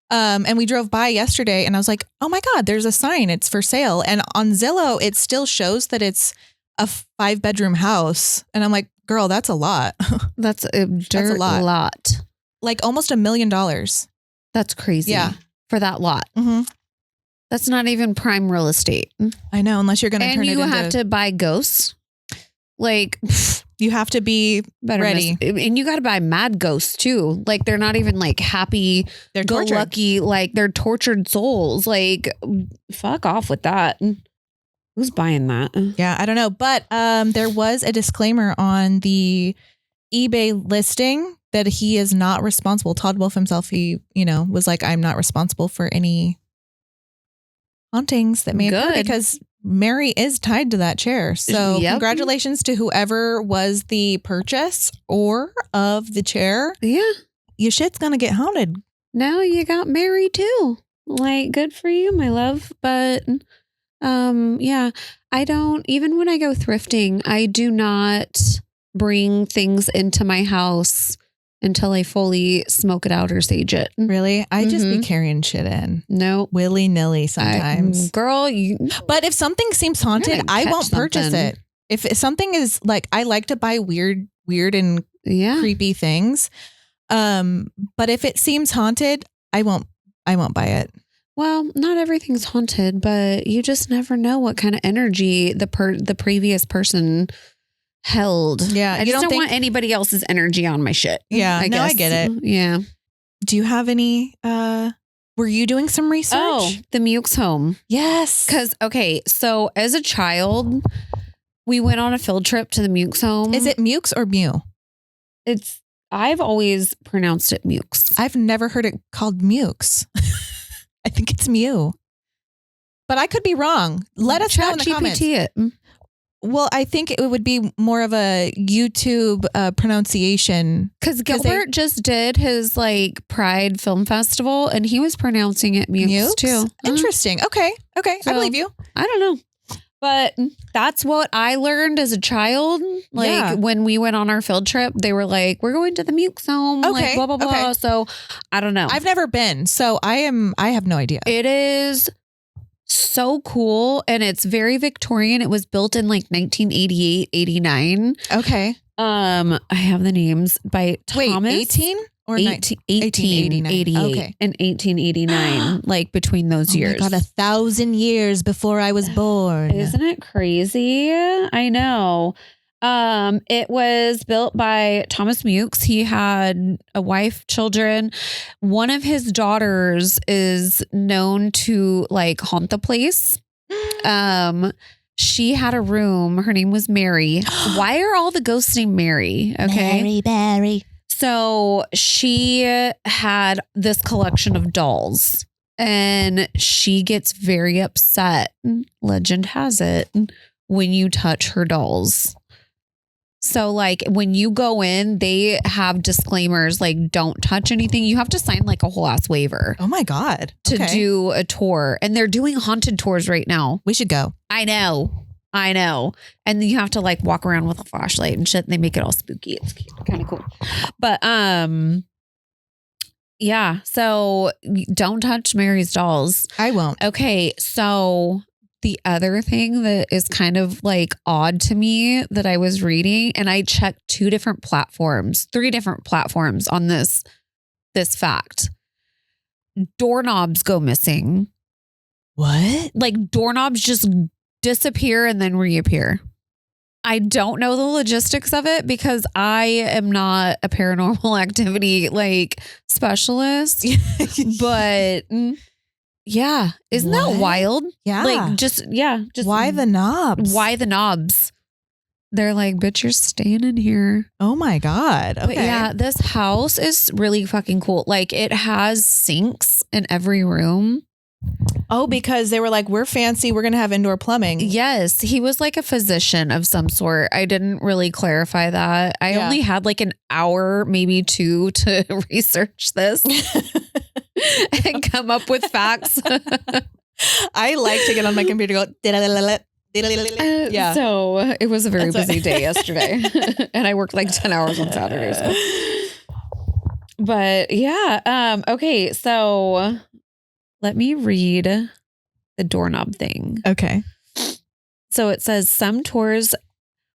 [SPEAKER 1] And we drove by yesterday and I was like, oh my God, there's a sign. It's for sale. And on Zillow, it still shows that it's a 5-bedroom house. And I'm like, girl, that's a lot.
[SPEAKER 3] That's a dirt lot.
[SPEAKER 1] Like almost $1 million.
[SPEAKER 3] That's crazy.
[SPEAKER 1] Yeah.
[SPEAKER 3] For that lot.
[SPEAKER 1] Mm-hmm.
[SPEAKER 3] That's not even prime real estate.
[SPEAKER 1] I know, unless you're going to turn it into...
[SPEAKER 3] And you have to buy ghosts. Like...
[SPEAKER 1] You have to be ready.
[SPEAKER 3] And you got to buy mad ghosts too. Like they're not even like happy,
[SPEAKER 1] They're
[SPEAKER 3] go
[SPEAKER 1] tortured.
[SPEAKER 3] lucky, like they're tortured souls. Like fuck off with that. Who's buying that?
[SPEAKER 1] Yeah, I don't know. But there was a disclaimer on the eBay listing that he is not responsible. Todd Wolf himself, he, was like, I'm not responsible for any hauntings that may occur because Mary is tied to that chair. So Congratulations to whoever was the purchase or of the chair.
[SPEAKER 3] Yeah.
[SPEAKER 1] Your shit's going to get haunted.
[SPEAKER 3] Now you got Mary too. Like, good for you, my love. But yeah, I don't, even when I go thrifting, I do not bring things into my house until I fully smoke it out or sage it.
[SPEAKER 1] Really? I just be carrying shit in.
[SPEAKER 3] No.
[SPEAKER 1] Willy-nilly sometimes.
[SPEAKER 3] Girl,
[SPEAKER 1] but if something seems haunted, I won't purchase it. If something is like, I like to buy weird and creepy things. But if it seems haunted, I won't buy it.
[SPEAKER 3] Well, not everything's haunted, but you just never know what kind of energy the previous person held.
[SPEAKER 1] Yeah.
[SPEAKER 3] I just don't want anybody else's energy on my shit.
[SPEAKER 1] Yeah.
[SPEAKER 3] I guess.
[SPEAKER 1] I get it.
[SPEAKER 3] Yeah.
[SPEAKER 1] Do you have any, were you doing some research?
[SPEAKER 3] Oh, the Mewks home.
[SPEAKER 1] Yes.
[SPEAKER 3] Because, okay, so as a child, we went on a field trip to the Mewks home.
[SPEAKER 1] Is it Mewks or Mew?
[SPEAKER 3] I've always pronounced it Mewks.
[SPEAKER 1] I've never heard it called Mewks. I think it's Mew. But I could be wrong. Let us know in the comments.
[SPEAKER 3] it.
[SPEAKER 1] Well, I think it would be more of a YouTube pronunciation.
[SPEAKER 3] Because Gilbert just did his like Pride Film Festival and he was pronouncing it Mewks too.
[SPEAKER 1] Interesting. Okay. So, I believe you.
[SPEAKER 3] I don't know. But that's what I learned as a child. Like when we went on our field trip, they were like, we're going to the Mewks home.
[SPEAKER 1] Okay.
[SPEAKER 3] Like blah, blah, blah.
[SPEAKER 1] Okay.
[SPEAKER 3] So I don't know.
[SPEAKER 1] I've never been. So I have no idea.
[SPEAKER 3] It is so cool. And it's very Victorian. It was built in like 1988, 89.
[SPEAKER 1] Okay.
[SPEAKER 3] I have the names by Thomas.
[SPEAKER 1] Wait, 18 or
[SPEAKER 3] 1888
[SPEAKER 1] okay.
[SPEAKER 3] and 1889, like between those years.
[SPEAKER 1] Oh my God, 1,000 years before I was born.
[SPEAKER 3] Isn't it crazy? I know. It was built by Thomas Mewks. He had a wife, children. One of his daughters is known to like haunt the place. She had a room. Her name was Mary. Why are all the ghosts named Mary? Okay.
[SPEAKER 1] Mary.
[SPEAKER 3] So she had this collection of dolls and she gets very upset. Legend has it when you touch her dolls. So like when you go in, they have disclaimers like don't touch anything. You have to sign like a whole ass waiver
[SPEAKER 1] Oh my God.
[SPEAKER 3] to
[SPEAKER 1] Okay.
[SPEAKER 3] do a tour. And they're doing haunted tours right now.
[SPEAKER 1] We should go.
[SPEAKER 3] I know. And you have to like walk around with a flashlight and shit. And they make it all spooky. It's kind of cool. But yeah. So don't touch Mary's dolls.
[SPEAKER 1] I won't.
[SPEAKER 3] Okay. So the other thing that is kind of like odd to me that I was reading, and I checked 3 different platforms on this fact. Doorknobs go missing.
[SPEAKER 1] What?
[SPEAKER 3] Like doorknobs just disappear and then reappear. I don't know the logistics of it because I am not a paranormal activity like specialist, but yeah, isn't that wild?
[SPEAKER 1] Yeah.
[SPEAKER 3] Like just
[SPEAKER 1] why the knobs?
[SPEAKER 3] Why the knobs? They're like, bitch, you're staying in here.
[SPEAKER 1] Oh my God. Okay.
[SPEAKER 3] But yeah, this house is really fucking cool. Like it has sinks in every room.
[SPEAKER 1] Oh, because they were like, we're fancy. We're going to have indoor plumbing.
[SPEAKER 3] Yes. He was like a physician of some sort. I didn't really clarify that. I only had like an hour, maybe 2 to research this and come up with facts.
[SPEAKER 1] I like to get on my computer and go, yeah.
[SPEAKER 3] So it was a very busy day yesterday and I worked like 10 hours on Saturday. So. But yeah. Okay. So let me read the doorknob thing.
[SPEAKER 1] Okay.
[SPEAKER 3] So it says some tours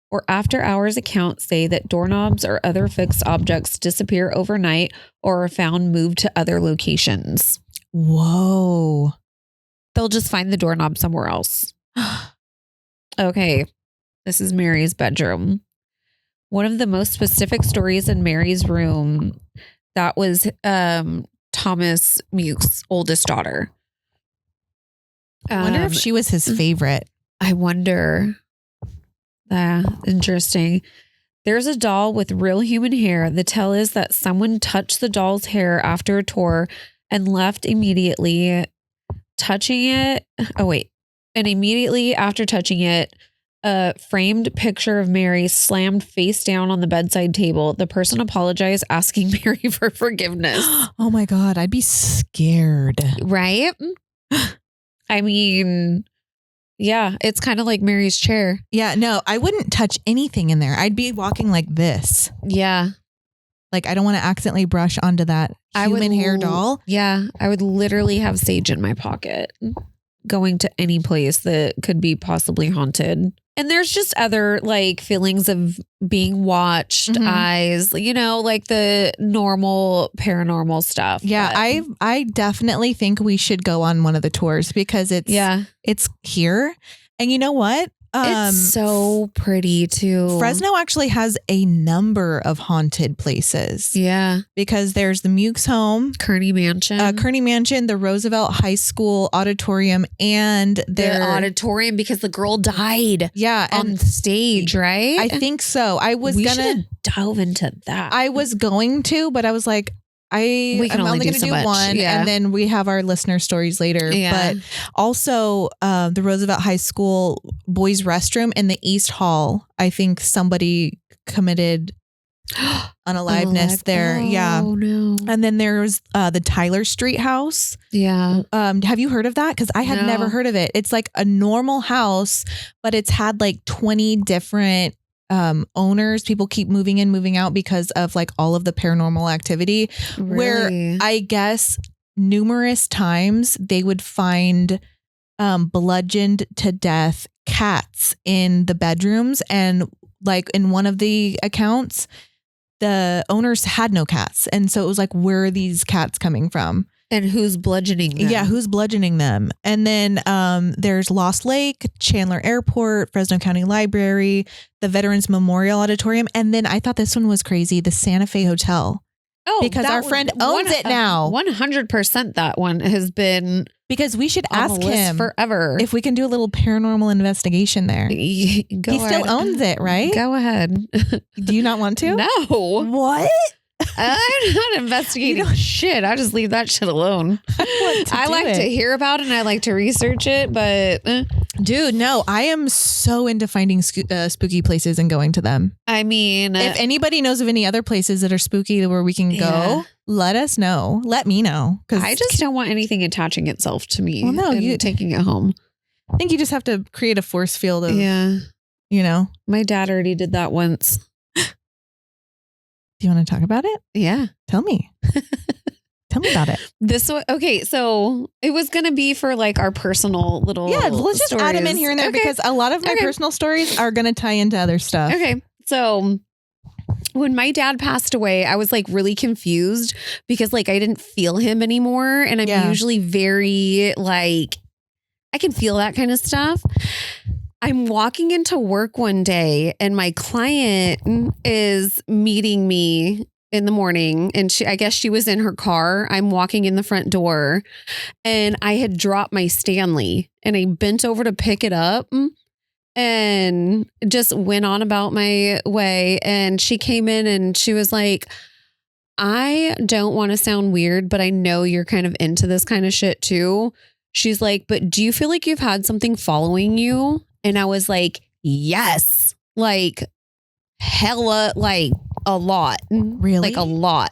[SPEAKER 3] or after hours accounts say that doorknobs or other fixed objects disappear overnight or are found moved to other locations.
[SPEAKER 1] Whoa.
[SPEAKER 3] They'll just find the doorknob somewhere else. Okay. This is Mary's bedroom. One of the most specific stories in Mary's room, that was Thomas Muke's oldest daughter.
[SPEAKER 1] I wonder if she was his favorite.
[SPEAKER 3] I wonder. Interesting. There's a doll with real human hair. The tale is that someone touched the doll's hair after a tour and left immediately. Touching it. Oh, wait. And immediately after touching it, a framed picture of Mary slammed face down on the bedside table. The person apologized, asking Mary for forgiveness.
[SPEAKER 1] Oh my God. I'd be scared.
[SPEAKER 3] Right? I mean, yeah, it's kind of like Mary's chair.
[SPEAKER 1] Yeah. No, I wouldn't touch anything in there. I'd be walking like this.
[SPEAKER 3] Yeah.
[SPEAKER 1] Like I don't want to accidentally brush onto that human hair doll.
[SPEAKER 3] Yeah. I would literally have sage in my pocket going to any place that could be possibly haunted. And there's just other like feelings of being watched, eyes, you know, like the normal paranormal stuff.
[SPEAKER 1] Yeah, I definitely think we should go on one of the tours because it's here. And you know what?
[SPEAKER 3] It's so pretty too.
[SPEAKER 1] Fresno actually has a number of haunted places.
[SPEAKER 3] Yeah.
[SPEAKER 1] Because there's the Muke's home.
[SPEAKER 3] Kearney Mansion.
[SPEAKER 1] The Roosevelt High School Auditorium, and
[SPEAKER 3] the auditorium because the girl died.
[SPEAKER 1] Yeah.
[SPEAKER 3] On stage, right?
[SPEAKER 1] I think so. We
[SPEAKER 3] should delve into that.
[SPEAKER 1] I was going to, but I was like, I'm only going to do one.
[SPEAKER 3] Yeah.
[SPEAKER 1] And then we have our listener stories later.
[SPEAKER 3] Yeah.
[SPEAKER 1] But also the Roosevelt High School boys restroom in the East Hall. I think somebody committed unaliveness there. Yeah.
[SPEAKER 3] Oh no.
[SPEAKER 1] And then there's the Tyler Street house.
[SPEAKER 3] Yeah.
[SPEAKER 1] Have you heard of that? Because I had never heard of it. It's like a normal house, but it's had like 20 different owners. People keep moving in, moving out because of like all of the paranormal activity.
[SPEAKER 3] Really?
[SPEAKER 1] Where I guess numerous times they would find bludgeoned to death cats in the bedrooms, and like in one of the accounts the owners had no cats, and so it was like, where are these cats coming from?
[SPEAKER 3] And who's bludgeoning them?
[SPEAKER 1] Yeah, who's bludgeoning them? And then there's Lost Lake, Chandler Airport, Fresno County Library, the Veterans Memorial Auditorium. And then I thought this one was crazy, the Santa Fe Hotel.
[SPEAKER 3] Oh,
[SPEAKER 1] because our friend owns it now.
[SPEAKER 3] 100% that one has been
[SPEAKER 1] because we should ask him
[SPEAKER 3] forever
[SPEAKER 1] if we can do a little paranormal investigation there. He still owns it, right?
[SPEAKER 3] Go ahead.
[SPEAKER 1] Do you not want to?
[SPEAKER 3] No.
[SPEAKER 1] What?
[SPEAKER 3] I'm not investigating shit. I just leave that shit alone. I like to hear about it and I like to research it, but
[SPEAKER 1] Dude, no, I am so into finding spooky places and going to them.
[SPEAKER 3] I mean,
[SPEAKER 1] if anybody knows of any other places that are spooky where we can go, let us know. Let me know. Because
[SPEAKER 3] I just don't want anything attaching itself to me.
[SPEAKER 1] Well, no,
[SPEAKER 3] and taking it home.
[SPEAKER 1] I think you just have to create a force field of, you know.
[SPEAKER 3] My dad already did that once.
[SPEAKER 1] Do you want to talk about it?
[SPEAKER 3] Yeah.
[SPEAKER 1] Tell me. Tell me about it.
[SPEAKER 3] Okay, so it was going to be for like our personal little
[SPEAKER 1] let's just
[SPEAKER 3] stories.
[SPEAKER 1] add them in here and there because a lot of my personal stories are going to tie into other stuff.
[SPEAKER 3] Okay, so when my dad passed away, I was like really confused because like I didn't feel him anymore. And I'm usually very like, I can feel that kind of stuff. I'm walking into work one day and my client is meeting me in the morning and I guess she was in her car. I'm walking in the front door and I had dropped my Stanley and I bent over to pick it up and just went on about my way. And she came in and she was like, I don't want to sound weird, but I know you're kind of into this kind of shit too. She's like, but do you feel like you've had something following you? And I was like, yes, like hella, like a lot.
[SPEAKER 1] Really?
[SPEAKER 3] Like a lot.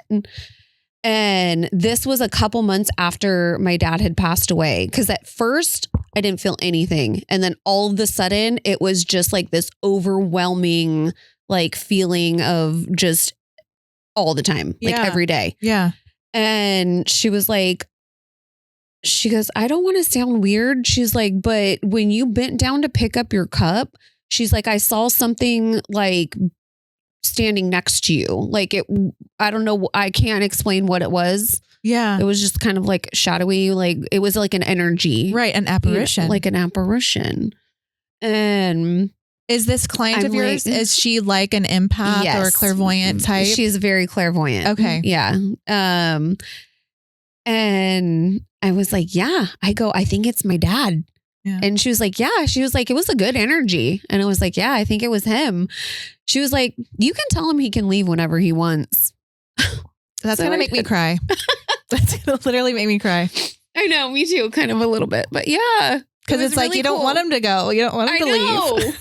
[SPEAKER 3] And this was a couple months after my dad had passed away. Cause at first I didn't feel anything. And then all of a sudden it was just like this overwhelming, like feeling of just all the time, like every day.
[SPEAKER 1] Yeah.
[SPEAKER 3] And she was like, she goes, I don't want to sound weird. She's like, but when you bent down to pick up your cup, she's like, I saw something like standing next to you. Like it, I don't know. I can't explain what it was.
[SPEAKER 1] Yeah.
[SPEAKER 3] It was just kind of like shadowy. Like it was like an energy.
[SPEAKER 1] Right. An apparition.
[SPEAKER 3] Like an apparition. And
[SPEAKER 1] is this client of yours, is she like an empath or a clairvoyant type?
[SPEAKER 3] She's very clairvoyant.
[SPEAKER 1] Okay.
[SPEAKER 3] Yeah. And I was like, yeah, I think it's my dad.
[SPEAKER 1] Yeah.
[SPEAKER 3] And she was like, yeah, she was like, it was a good energy. And I was like, yeah, I think it was him. She was like, you can tell him he can leave whenever he wants.
[SPEAKER 1] That's going to make me cry. That's going to literally make me cry.
[SPEAKER 3] I know, me too, kind of a little bit, but yeah.
[SPEAKER 1] Because it's like, really you don't want him to go. You don't want him to leave.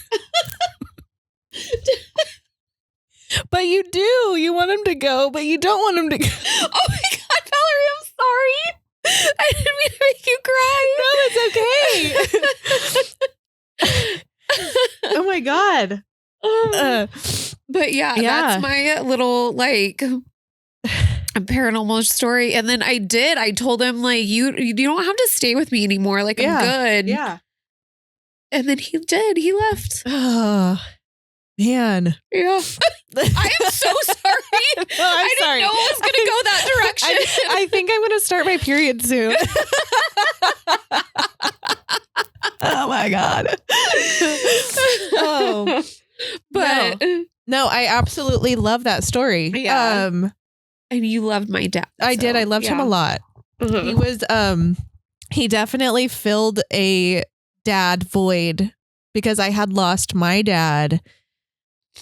[SPEAKER 1] But you do. You want him to go, but you don't want him to go.
[SPEAKER 3] Oh my God, Valerie, I'm sorry. I didn't mean to make you cry.
[SPEAKER 1] No, it's okay. Oh my God.
[SPEAKER 3] But yeah, that's my little like paranormal story. And then I told him like, you don't have to stay with me anymore. Like I'm good.
[SPEAKER 1] Yeah.
[SPEAKER 3] And then he did. He left.
[SPEAKER 1] Oh, man.
[SPEAKER 3] Yeah. I am so sorry.
[SPEAKER 1] No,
[SPEAKER 3] I
[SPEAKER 1] sorry.
[SPEAKER 3] didn't know it was going to go that direction.
[SPEAKER 1] I think I'm going to start my period soon. Oh my God. Oh,
[SPEAKER 3] but
[SPEAKER 1] no, I absolutely love that story.
[SPEAKER 3] Yeah. And you loved my dad.
[SPEAKER 1] I did. I loved him a lot.
[SPEAKER 3] Mm-hmm.
[SPEAKER 1] He was, he definitely filled a dad void because I had lost my dad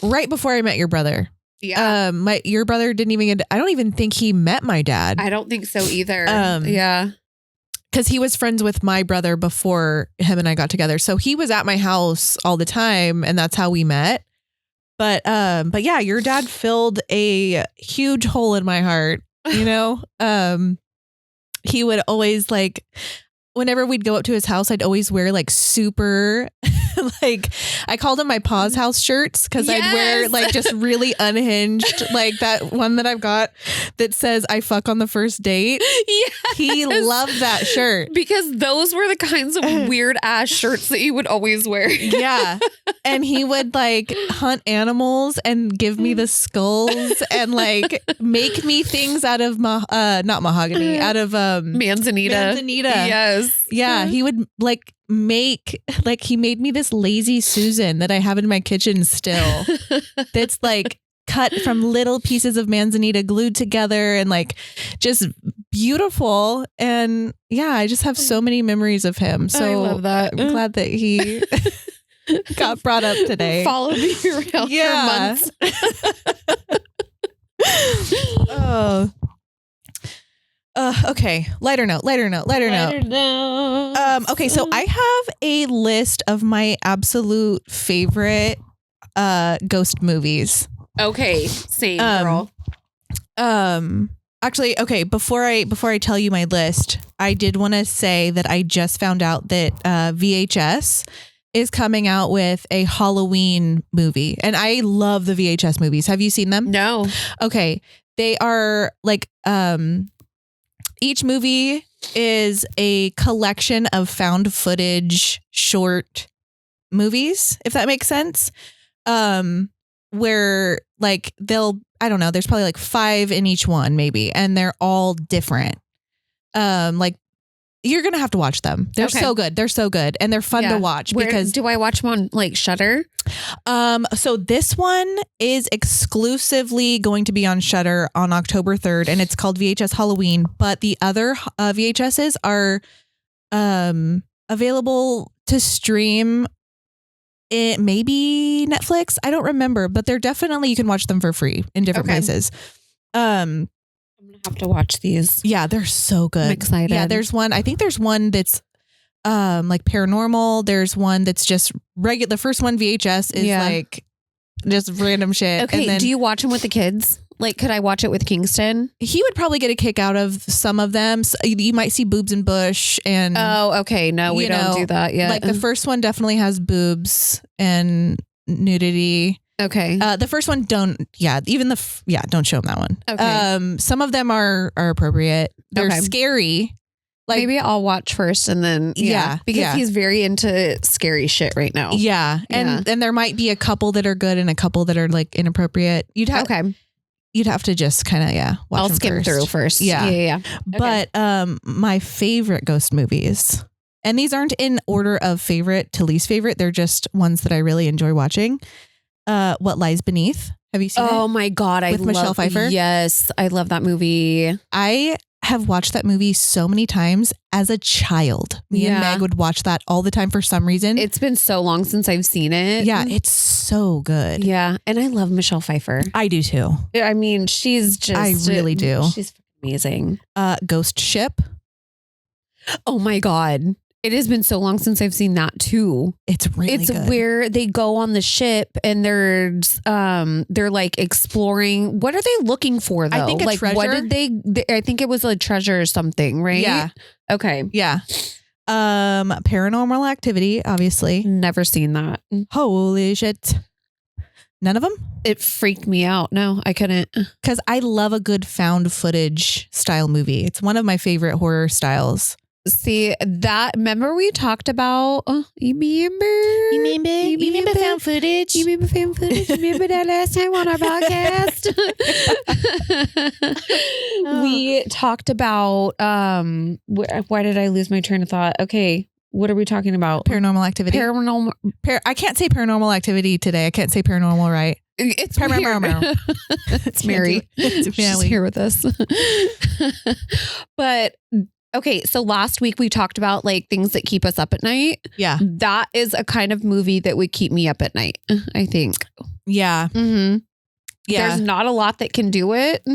[SPEAKER 1] right before I met your brother.
[SPEAKER 3] Yeah.
[SPEAKER 1] Your brother didn't even I don't even think he met my dad.
[SPEAKER 3] I don't think so either.
[SPEAKER 1] Yeah. Because he was friends with my brother before him and I got together. So he was at my house all the time and that's how we met. But yeah, your dad filled a huge hole in my heart, you know? He would always like, whenever we'd go up to his house, I'd always wear like super, like I called them my Pa's house shirts because I'd wear like just really unhinged, like that one that I've got that says I fuck on the first date.
[SPEAKER 3] Yes.
[SPEAKER 1] He loved that shirt.
[SPEAKER 3] Because those were the kinds of weird ass shirts that you would always wear.
[SPEAKER 1] Yeah. And he would like hunt animals and give me the skulls and like make me things out of not mahogany, out of
[SPEAKER 3] Manzanita. Yes.
[SPEAKER 1] Yeah. He would like he made me this lazy Susan that I have in my kitchen still. That's like cut from little pieces of manzanita glued together and like just beautiful. And yeah, I just have so many memories of him. So
[SPEAKER 3] I love that.
[SPEAKER 1] I'm glad that he got brought up today.
[SPEAKER 3] Followed me around for months.
[SPEAKER 1] Okay, lighter note. Okay, so I have a list of my absolute favorite ghost movies.
[SPEAKER 3] Okay, same girl.
[SPEAKER 1] Actually, okay, before I tell you my list, I did want to say that I just found out that VHS is coming out with a Halloween movie, and I love the VHS movies. Have you seen them?
[SPEAKER 3] No.
[SPEAKER 1] Okay, they are like each movie is a collection of found footage short movies, if that makes sense. Where like I don't know, there's probably like 5 in each one maybe, and they're all different. Like you're going to have to watch them. They're so good. They're so good. And they're fun to watch. Because
[SPEAKER 3] do I watch them on like Shudder?
[SPEAKER 1] So this one is exclusively going to be on Shudder on October 3rd, and it's called VHS Halloween. But the other VHSs are available to stream. It maybe Netflix. I don't remember, but they're definitely, you can watch them for free in different places.
[SPEAKER 3] I'm gonna have to watch these.
[SPEAKER 1] Yeah, they're so good.
[SPEAKER 3] I'm excited.
[SPEAKER 1] Yeah, I think there's one that's like paranormal. There's one that's just regular. The first one, VHS, is like just random shit.
[SPEAKER 3] Okay,
[SPEAKER 1] and then,
[SPEAKER 3] do you watch them with the kids? Like, could I watch it with Kingston?
[SPEAKER 1] he would probably get a kick out of some of them. So you might see boobs and bush and
[SPEAKER 3] Oh, okay. No, we don't do that yet.
[SPEAKER 1] like the first one definitely has boobs and nudity.
[SPEAKER 3] Okay.
[SPEAKER 1] The first one don't show them that one.
[SPEAKER 3] Okay.
[SPEAKER 1] Some of them are appropriate. They're
[SPEAKER 3] Okay.
[SPEAKER 1] scary. Like
[SPEAKER 3] maybe I'll watch first and then because he's very into scary shit right now.
[SPEAKER 1] Yeah. And there might be a couple that are good and a couple that are like inappropriate. You'd have to just kind of watch
[SPEAKER 3] I'll
[SPEAKER 1] them
[SPEAKER 3] skim
[SPEAKER 1] first.
[SPEAKER 3] through first.
[SPEAKER 1] Yeah.
[SPEAKER 3] Yeah.
[SPEAKER 1] But my favorite ghost movies, and these aren't in order of favorite to least favorite, they're just ones that I really enjoy watching. What Lies Beneath? Have you seen it?
[SPEAKER 3] Oh my God, I
[SPEAKER 1] With Michelle Pfeiffer?
[SPEAKER 3] Yes, I love that movie.
[SPEAKER 1] I have watched that movie so many times as a child. Me and Meg would watch that all the time for some reason.
[SPEAKER 3] It's been so long since I've seen it.
[SPEAKER 1] Yeah, it's so good.
[SPEAKER 3] Yeah, and I love Michelle Pfeiffer.
[SPEAKER 1] I do too.
[SPEAKER 3] I mean, she's just
[SPEAKER 1] I really do.
[SPEAKER 3] She's amazing.
[SPEAKER 1] Ghost Ship.
[SPEAKER 3] Oh my God. It has been so long since I've seen that too.
[SPEAKER 1] It's really good.
[SPEAKER 3] Where they go on the ship and they're like exploring. What are they looking for though?
[SPEAKER 1] I think a treasure.
[SPEAKER 3] What did I think it was a treasure or something, right?
[SPEAKER 1] Yeah.
[SPEAKER 3] Okay.
[SPEAKER 1] Yeah. Paranormal Activity, obviously.
[SPEAKER 3] Never seen that.
[SPEAKER 1] Holy shit. None of them?
[SPEAKER 3] It freaked me out. No, I couldn't.
[SPEAKER 1] Because I love a good found footage style movie. It's one of my favorite horror styles.
[SPEAKER 3] See that? Remember we talked about? You remember
[SPEAKER 1] found footage?
[SPEAKER 3] You remember found footage? Remember that last time on our podcast? We talked about. Why did I lose my train of thought? Okay, what are we talking about?
[SPEAKER 1] Paranormal Activity. I can't say Paranormal Activity today. I can't say paranormal right.
[SPEAKER 3] It's
[SPEAKER 1] paranormal.
[SPEAKER 3] It's Mary.
[SPEAKER 1] It's
[SPEAKER 3] She's here with us. But. Okay, so last week we talked about like things that keep us up at night.
[SPEAKER 1] Yeah.
[SPEAKER 3] That is a kind of movie that would keep me up at night, I think.
[SPEAKER 1] Yeah.
[SPEAKER 3] Mm-hmm.
[SPEAKER 1] Yeah.
[SPEAKER 3] There's not a lot that can do it.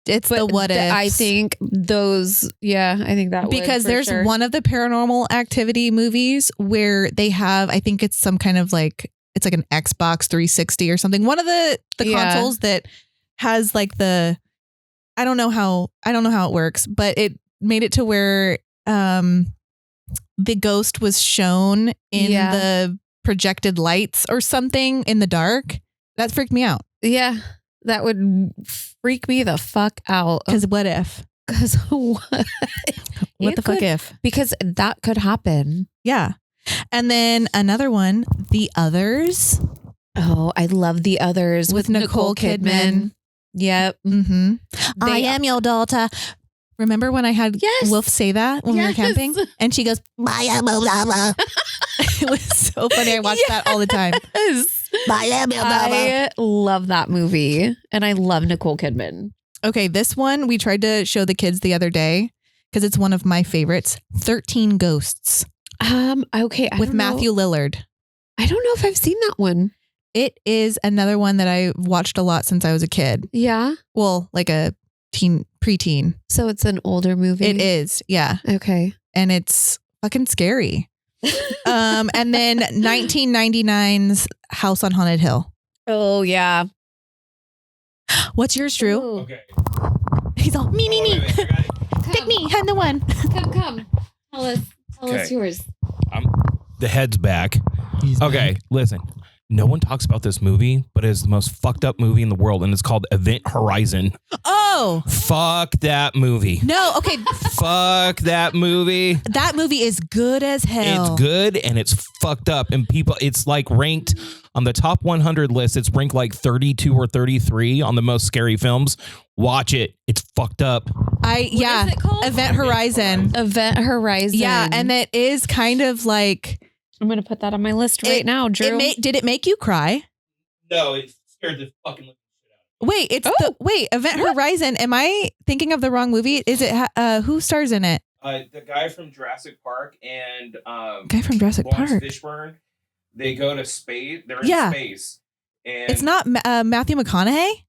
[SPEAKER 1] It's the what ifs.
[SPEAKER 3] I think those, I think that
[SPEAKER 1] because there's one of the Paranormal Activity movies where they have, I think it's some kind of like, it's like an Xbox 360 or something. One of the consoles that has like I don't know how it works, but it made it to where the ghost was shown in the projected lights or something in the dark. That freaked me out.
[SPEAKER 3] Yeah, that would freak me the fuck out.
[SPEAKER 1] Because what if?
[SPEAKER 3] Because what?
[SPEAKER 1] What the fuck if?
[SPEAKER 3] Because that could happen.
[SPEAKER 1] Yeah. And then another one, The Others.
[SPEAKER 3] Oh, I love The Others with Nicole Kidman. Yep.
[SPEAKER 1] Mm-hmm. I am your daughter. Remember when I had Wolf say that when we were camping? And she goes, it was so funny. I watched that all the time.
[SPEAKER 3] I love that movie. And I love Nicole Kidman.
[SPEAKER 1] Okay, this one we tried to show the kids the other day because it's one of my favorites. 13 Ghosts.
[SPEAKER 3] Okay.
[SPEAKER 1] With Matthew Lillard.
[SPEAKER 3] I don't know if I've seen that one.
[SPEAKER 1] It is another one that I watched a lot since I was a kid.
[SPEAKER 3] Yeah.
[SPEAKER 1] Well, like a preteen.
[SPEAKER 3] So it's an older movie.
[SPEAKER 1] It is, yeah,
[SPEAKER 3] Okay.
[SPEAKER 1] and it's fucking scary. And then 1999's House on Haunted Hill.
[SPEAKER 3] Oh yeah.
[SPEAKER 1] What's yours, Drew?
[SPEAKER 3] Ooh.
[SPEAKER 5] Okay.
[SPEAKER 1] He's all me. Pick me. I'm the one.
[SPEAKER 3] Come. Tell us
[SPEAKER 5] Okay.
[SPEAKER 3] yours.
[SPEAKER 5] The head's back. Okay, listen. No one talks about this movie, but it is the most fucked up movie in the world, and it's called Event Horizon.
[SPEAKER 1] Oh
[SPEAKER 5] Fuck that movie.
[SPEAKER 1] no. Okay,
[SPEAKER 5] Fuck that movie.
[SPEAKER 1] that movie is good as hell.
[SPEAKER 5] It's good and it's fucked up. And people, it's like ranked on the top 100 list. It's ranked like 32 or 33 on the most scary films. Watch it. It's fucked up.
[SPEAKER 1] Yeah.
[SPEAKER 3] is it called?
[SPEAKER 1] Event Horizon.
[SPEAKER 3] Event Horizon.
[SPEAKER 1] Yeah, and it is kind of like.
[SPEAKER 3] I'm gonna put that on my list right now, Drew.
[SPEAKER 1] Did it make you cry?
[SPEAKER 5] No, it scared the fucking shit out
[SPEAKER 1] Wait, it's Event Horizon. Am I thinking of the wrong movie? Is it who stars in it?
[SPEAKER 5] The guy from Jurassic Park and
[SPEAKER 1] Guy from Jurassic
[SPEAKER 5] Lawrence
[SPEAKER 1] Park.
[SPEAKER 5] Fishburne, they go to space. They're in
[SPEAKER 1] Yeah.
[SPEAKER 5] space. And
[SPEAKER 1] It's not Matthew McConaughey.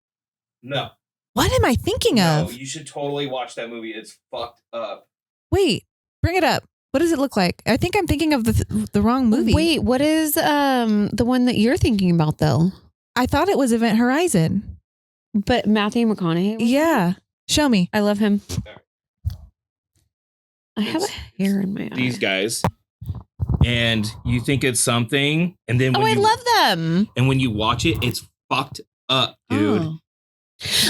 [SPEAKER 5] No.
[SPEAKER 1] What am I thinking
[SPEAKER 5] No,
[SPEAKER 1] of?
[SPEAKER 5] you should totally watch that movie. It's fucked up.
[SPEAKER 1] Wait, bring it up. What does it look like? I think I'm thinking of the wrong movie.
[SPEAKER 3] Wait, what is the one that you're thinking about though?
[SPEAKER 1] I thought it was Event Horizon.
[SPEAKER 3] But Matthew McConaughey.
[SPEAKER 1] Yeah, show me.
[SPEAKER 3] I love him. I
[SPEAKER 5] It's
[SPEAKER 3] have a hair in my eye.
[SPEAKER 5] These guys. And you think it's something, and then when
[SPEAKER 3] I
[SPEAKER 5] you,
[SPEAKER 3] love them.
[SPEAKER 5] and when you watch it, it's fucked up, dude.
[SPEAKER 3] Oh.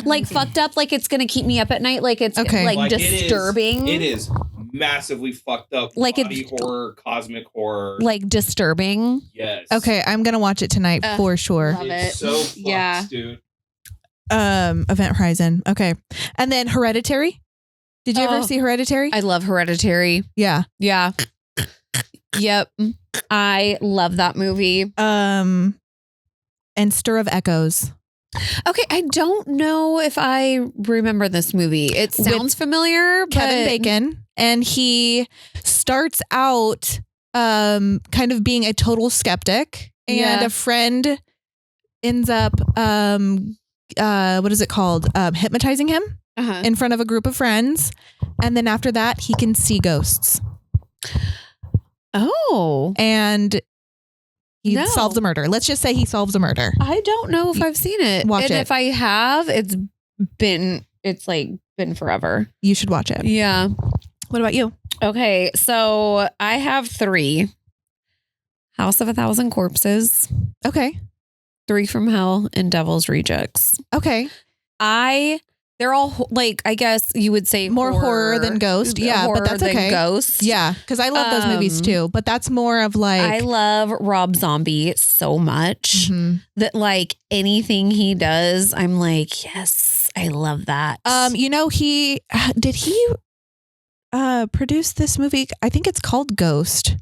[SPEAKER 3] Like fucked up, like it's gonna keep me up at night, like it's
[SPEAKER 1] Okay.
[SPEAKER 3] like
[SPEAKER 5] Like,
[SPEAKER 3] disturbing.
[SPEAKER 5] It is massively fucked up.
[SPEAKER 3] Like
[SPEAKER 5] body
[SPEAKER 3] it's-
[SPEAKER 5] horror, cosmic horror.
[SPEAKER 3] Like disturbing.
[SPEAKER 5] Yes.
[SPEAKER 1] Okay, I'm gonna watch it tonight for sure.
[SPEAKER 3] love
[SPEAKER 5] It's
[SPEAKER 3] it.
[SPEAKER 5] so fucked,
[SPEAKER 3] Yeah.
[SPEAKER 5] dude.
[SPEAKER 1] Event Horizon. Okay, and then Hereditary. Did you ever
[SPEAKER 3] Oh.
[SPEAKER 1] see Hereditary?
[SPEAKER 3] I love Hereditary.
[SPEAKER 1] Yeah.
[SPEAKER 3] Yeah. Yep. I love that movie.
[SPEAKER 1] And Stir of Echoes.
[SPEAKER 3] Okay, I don't know if I remember this movie. It sounds familiar, but
[SPEAKER 1] Kevin Bacon, and he starts out kind of being a total skeptic, and
[SPEAKER 3] Yeah.
[SPEAKER 1] a friend ends up what is it called, hypnotizing him
[SPEAKER 3] Uh-huh.
[SPEAKER 1] in front of a group of friends, and then after that he can see ghosts,
[SPEAKER 3] Oh,
[SPEAKER 1] and he
[SPEAKER 3] No.
[SPEAKER 1] solves a murder. Let's just say he solves a murder.
[SPEAKER 3] I don't know if I've seen it.
[SPEAKER 1] Watch
[SPEAKER 3] and
[SPEAKER 1] it.
[SPEAKER 3] if I have, it's been forever.
[SPEAKER 1] You should watch it.
[SPEAKER 3] Yeah.
[SPEAKER 1] What about you?
[SPEAKER 3] Okay, so I have 3. House of a Thousand Corpses,
[SPEAKER 1] Okay.
[SPEAKER 3] 3 from Hell, and Devil's Rejects.
[SPEAKER 1] Okay.
[SPEAKER 3] They're all like, I guess you would say
[SPEAKER 1] More horror than ghost. Yeah, but
[SPEAKER 3] horror
[SPEAKER 1] that's
[SPEAKER 3] than
[SPEAKER 1] okay.
[SPEAKER 3] Ghost.
[SPEAKER 1] Yeah, because I love those movies too, but that's more of like
[SPEAKER 3] I love Rob Zombie so much
[SPEAKER 1] Mhm.
[SPEAKER 3] that like anything he does, I'm like, yes, I love that.
[SPEAKER 1] You know, he produce this movie. I think it's called Ghost,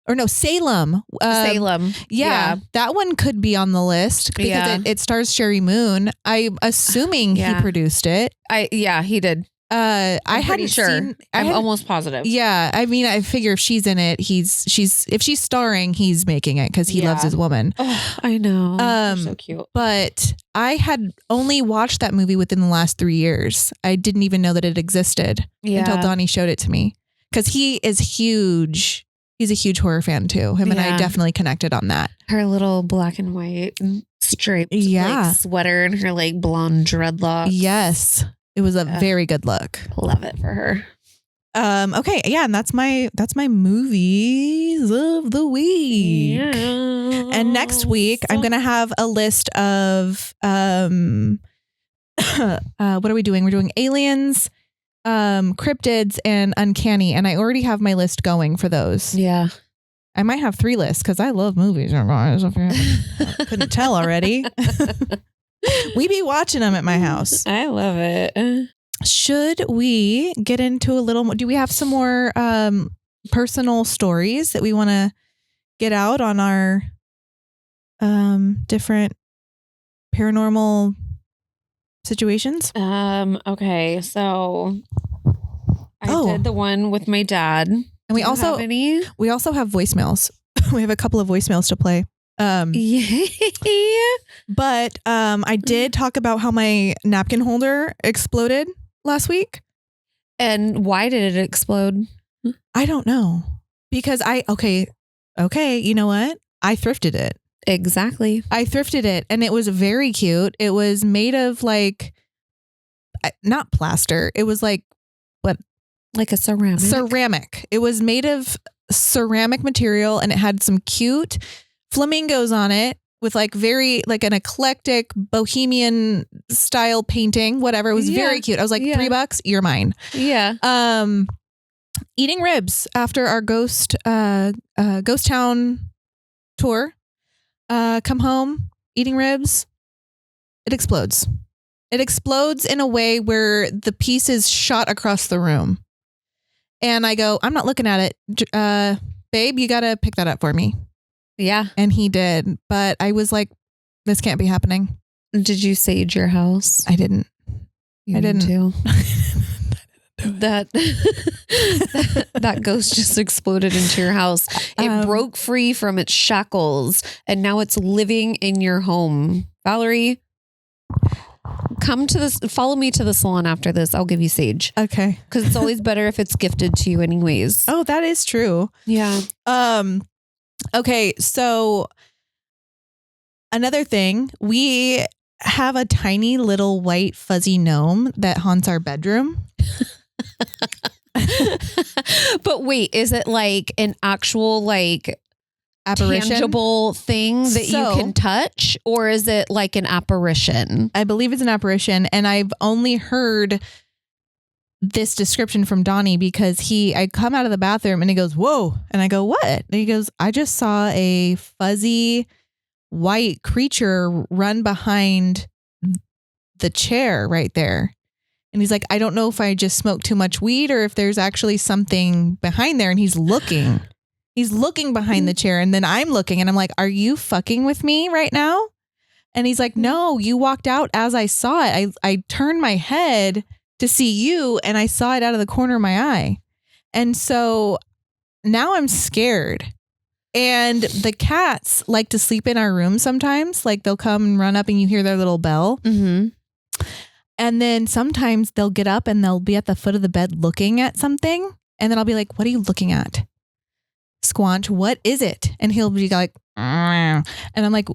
[SPEAKER 1] or no, Salem.
[SPEAKER 3] Salem.
[SPEAKER 1] Yeah, that one could be on the list because
[SPEAKER 3] Yeah.
[SPEAKER 1] it stars Sherry Moon. I'm assuming
[SPEAKER 3] Yeah.
[SPEAKER 1] he produced it.
[SPEAKER 3] He did.
[SPEAKER 1] I
[SPEAKER 3] I'm pretty
[SPEAKER 1] hadn't
[SPEAKER 3] sure.
[SPEAKER 1] seen.
[SPEAKER 3] I'm almost positive.
[SPEAKER 1] Yeah, I mean, I figure if she's in it, if she's starring, he's making it because he loves
[SPEAKER 3] Yeah.
[SPEAKER 1] his woman.
[SPEAKER 3] Oh, I know. They're so cute.
[SPEAKER 1] But I had only watched that movie within the last 3 years. I didn't even know that it existed until Donnie showed it to me because he is huge. He's a huge horror fan too. Him and I
[SPEAKER 3] Yeah.
[SPEAKER 1] definitely connected on that.
[SPEAKER 3] Her little black and white striped
[SPEAKER 1] Yeah.
[SPEAKER 3] like, sweater and her like blonde dreadlocks.
[SPEAKER 1] Yes, it was a very good look.
[SPEAKER 3] Love it for her.
[SPEAKER 1] Okay, yeah, and that's my movies of the week.
[SPEAKER 3] Yeah.
[SPEAKER 1] And next week, I'm gonna have a list of what are we doing? We're doing aliens, cryptids, and uncanny. And I already have my list going for those.
[SPEAKER 3] Yeah.
[SPEAKER 1] I might have 3 lists because I love movies. If you couldn't tell already. We be watching them at my house.
[SPEAKER 3] I love it.
[SPEAKER 1] Should we get into a little more? Do we have some more personal stories that we want to get out on our different paranormal situations?
[SPEAKER 3] Okay, so I
[SPEAKER 1] Oh.
[SPEAKER 3] did the one with my dad.
[SPEAKER 1] And we
[SPEAKER 3] Do you
[SPEAKER 1] also
[SPEAKER 3] have any?
[SPEAKER 1] we also have voicemails. We have a couple of voicemails to play.
[SPEAKER 3] Yeah.
[SPEAKER 1] But I did talk about how my napkin holder exploded last week.
[SPEAKER 3] And why did it explode?
[SPEAKER 1] I don't know. Because okay, you know what? I thrifted it.
[SPEAKER 3] Exactly.
[SPEAKER 1] I thrifted it and it was very cute. It was made of like, not plaster. It was like, what?
[SPEAKER 3] Like a ceramic.
[SPEAKER 1] Ceramic. It was made of ceramic material and it had some cute flamingos on it with like very like an eclectic bohemian style painting, whatever. It was very cute. I was like, $3, you're mine.
[SPEAKER 3] Yeah.
[SPEAKER 1] Eating ribs after our ghost town tour. Come home, eating ribs. It explodes. It explodes in a way where the pieces shot across the room. And I go, I'm not looking at it. Babe, you got to pick that up for me.
[SPEAKER 3] Yeah.
[SPEAKER 1] And he did. But I was like, this can't be happening.
[SPEAKER 3] Did you sage your house?
[SPEAKER 1] I didn't.
[SPEAKER 3] You
[SPEAKER 1] I didn't.
[SPEAKER 3] Too. That ghost just exploded into your house. It broke free from its shackles and now it's living in your home. Valerie, follow me to the salon after this. I'll give you sage.
[SPEAKER 1] Okay.
[SPEAKER 3] Because it's always better if it's gifted to you anyways.
[SPEAKER 1] Oh, that is true.
[SPEAKER 3] Yeah.
[SPEAKER 1] Okay. So another thing, we have a tiny little white fuzzy gnome that haunts our bedroom.
[SPEAKER 3] But wait, is it like an actual like
[SPEAKER 1] apparition?
[SPEAKER 3] Tangible thing that you can touch, or is it like an apparition?
[SPEAKER 1] I believe it's an apparition, and I've only heard this description from Donnie because I come out of the bathroom and he goes, "Whoa," and I go, "What?" And he goes, "I just saw a fuzzy white creature run behind the chair right there." And he's like, "I don't know if I just smoked too much weed or if there's actually something behind there." And he's looking behind the chair. And then I'm looking and I'm like, "Are you fucking with me right now?" And he's like, "No, you walked out as I saw it. I turned my head to see you and I saw it out of the corner of my eye." And so now I'm scared. And the cats like to sleep in our room sometimes. Like they'll come and run up and you hear their little bell.
[SPEAKER 3] Mm-hmm.
[SPEAKER 1] And then sometimes they'll get up and they'll be at the foot of the bed looking at something. And then I'll be like, "What are you looking at? Squanch, what is it?" And he'll be like, "And I'm like,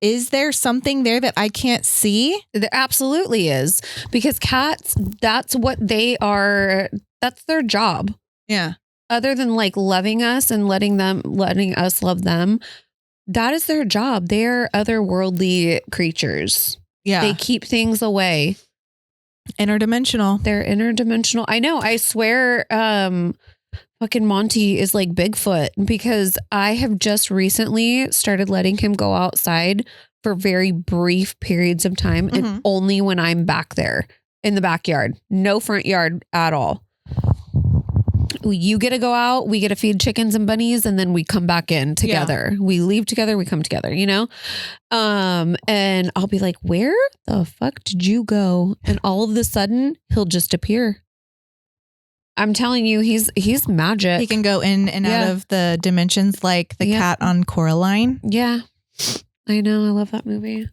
[SPEAKER 1] is there something there that I can't see?"
[SPEAKER 3] There absolutely is. Because cats, that's what they are. That's their job.
[SPEAKER 1] Yeah.
[SPEAKER 3] Other than like loving us and letting us love them, that is their job. They're otherworldly creatures.
[SPEAKER 1] Yeah.
[SPEAKER 3] They keep things away.
[SPEAKER 1] Interdimensional.
[SPEAKER 3] They're interdimensional. I know. I swear, fucking Monty is like Bigfoot because I have just recently started letting him go outside for very brief periods of time and only when I'm back there in the backyard. No front yard at all. You get to go out, we get to feed chickens and bunnies, and then we come back in together. Yeah. We leave together, we come together, you know? And I'll be like, "Where the fuck did you go?" And all of a sudden, he'll just appear. I'm telling you, he's magic.
[SPEAKER 1] He can go in and out of the dimensions like the cat on Coraline.
[SPEAKER 3] Yeah. I know. I love that movie.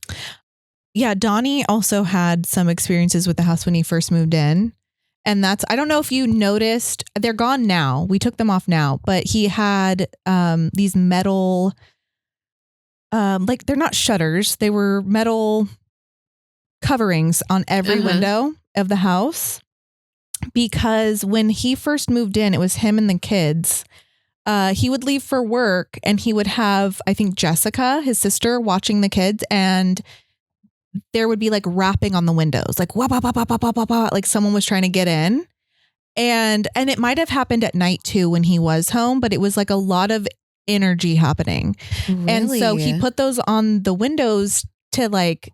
[SPEAKER 1] Yeah. Donnie also had some experiences with the house when he first moved in. And I don't know if you noticed, they're gone now. We took them off now, but he had these metal, like they're not shutters. They were metal coverings on every window of the house. Because when he first moved in, it was him and the kids. He would leave for work and he would have, I think, Jessica, his sister, watching the kids, and there would be like rapping on the windows, like wah, wah, wah, wah, wah, wah, wah, like someone was trying to get in. And it might have happened at night too when he was home, but it was like a lot of energy happening. Really? And so he put those on the windows to like,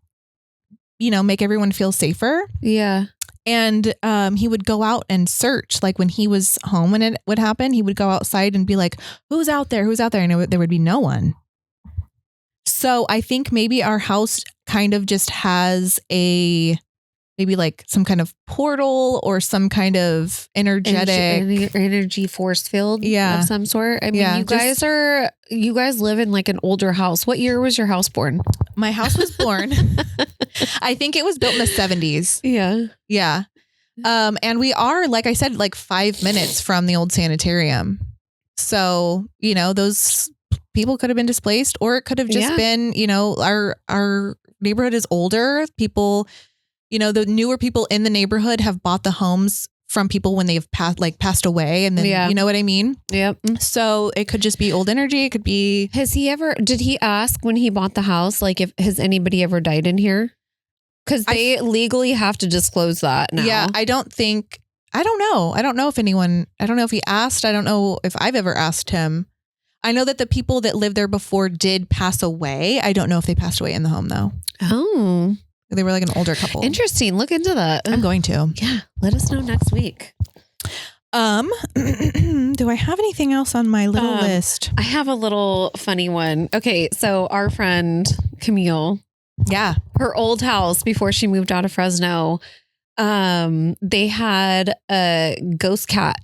[SPEAKER 1] you know, make everyone feel safer.
[SPEAKER 3] Yeah.
[SPEAKER 1] And he would go out and search, like when he was home when it would happen, he would go outside and be like, "Who's out there? Who's out there?" And there would be no one. So I think maybe our house kind of just has maybe like some kind of portal or some kind of
[SPEAKER 3] energy force field of some sort. I mean, you guys live in like an older house. What year was your house born?
[SPEAKER 1] My house was born. I think it was built in the 70s.
[SPEAKER 3] Yeah.
[SPEAKER 1] Yeah. And we are, like I said, like 5 minutes from the old sanitarium. So, those people could have been displaced, or it could have just been, our neighborhood is older. People, the newer people in the neighborhood have bought the homes from people when they've passed away. And then, you know what I mean?
[SPEAKER 3] Yep.
[SPEAKER 1] So it could just be old energy. It could be.
[SPEAKER 3] Did he ask when he bought the house, like, has anybody ever died in here? Because they legally have to disclose that now.
[SPEAKER 1] Yeah, I don't know. I don't know if he asked. I don't know if I've ever asked him. I know that the people that lived there before did pass away. I don't know if they passed away in the home though.
[SPEAKER 3] Oh.
[SPEAKER 1] They were like an older couple.
[SPEAKER 3] Interesting. Look into that.
[SPEAKER 1] I'm going to.
[SPEAKER 3] Yeah. Let us know next week.
[SPEAKER 1] Do I have anything else on my little list?
[SPEAKER 3] I have a little funny one. Okay. So our friend Camille.
[SPEAKER 1] Yeah.
[SPEAKER 3] Her old house before she moved out of Fresno. They had a ghost cat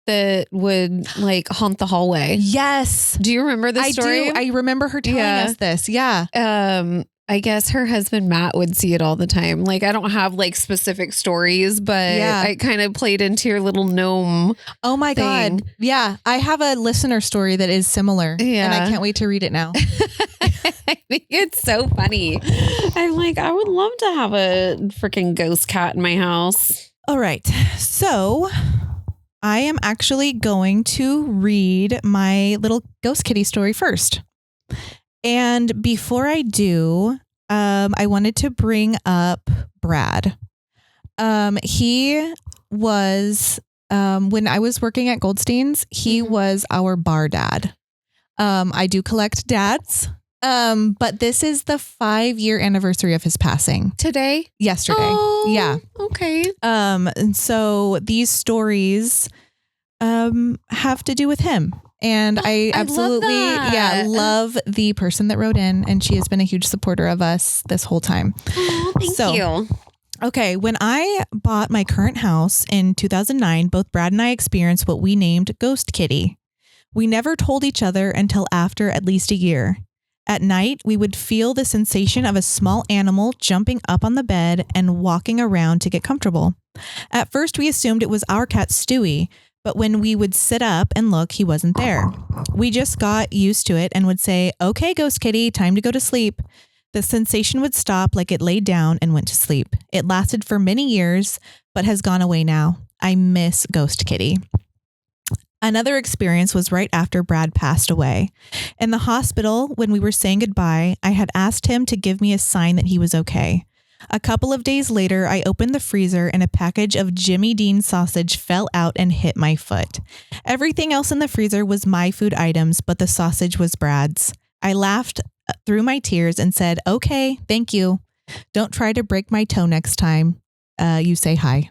[SPEAKER 3] that would like haunt the hallway.
[SPEAKER 1] Yes.
[SPEAKER 3] Do you remember this story?
[SPEAKER 1] I do. I remember her telling us this. Yeah.
[SPEAKER 3] I guess her husband, Matt, would see it all the time. Like, I don't have like specific stories, but I kind of played into your little gnome.
[SPEAKER 1] Oh my God. Yeah. I have a listener story that is similar. Yeah. And I can't wait to read it now.
[SPEAKER 3] I think it's so funny. I'm like, I would love to have a freaking ghost cat in my house.
[SPEAKER 1] All right. So I am actually going to read my little ghost kitty story first. And before I do, I wanted to bring up Brad. He was, when I was working at Goldstein's, he was our bar dad. I do collect dads. But this is the 5-year anniversary of his passing. Yesterday.
[SPEAKER 3] Oh,
[SPEAKER 1] yeah.
[SPEAKER 3] Okay.
[SPEAKER 1] And so these stories, have to do with him. And I absolutely, love the person that wrote in, and she has been a huge supporter of us this whole time.
[SPEAKER 3] Oh, thank you.
[SPEAKER 1] Okay. When I bought my current house in 2009, both Brad and I experienced what we named Ghost Kitty. We never told each other until after at least a year. At night, we would feel the sensation of a small animal jumping up on the bed and walking around to get comfortable. At first, we assumed it was our cat Stewie, but when we would sit up and look, he wasn't there. We just got used to it and would say, "Okay, Ghost Kitty, time to go to sleep." The sensation would stop like it laid down and went to sleep. It lasted for many years, but has gone away now. I miss Ghost Kitty. Another experience was right after Brad passed away. In the hospital, when we were saying goodbye, I had asked him to give me a sign that he was okay. A couple of days later, I opened the freezer and a package of Jimmy Dean sausage fell out and hit my foot. Everything else in the freezer was my food items, but the sausage was Brad's. I laughed through my tears and said, "Okay, thank you. Don't try to break my toe next time. You say hi."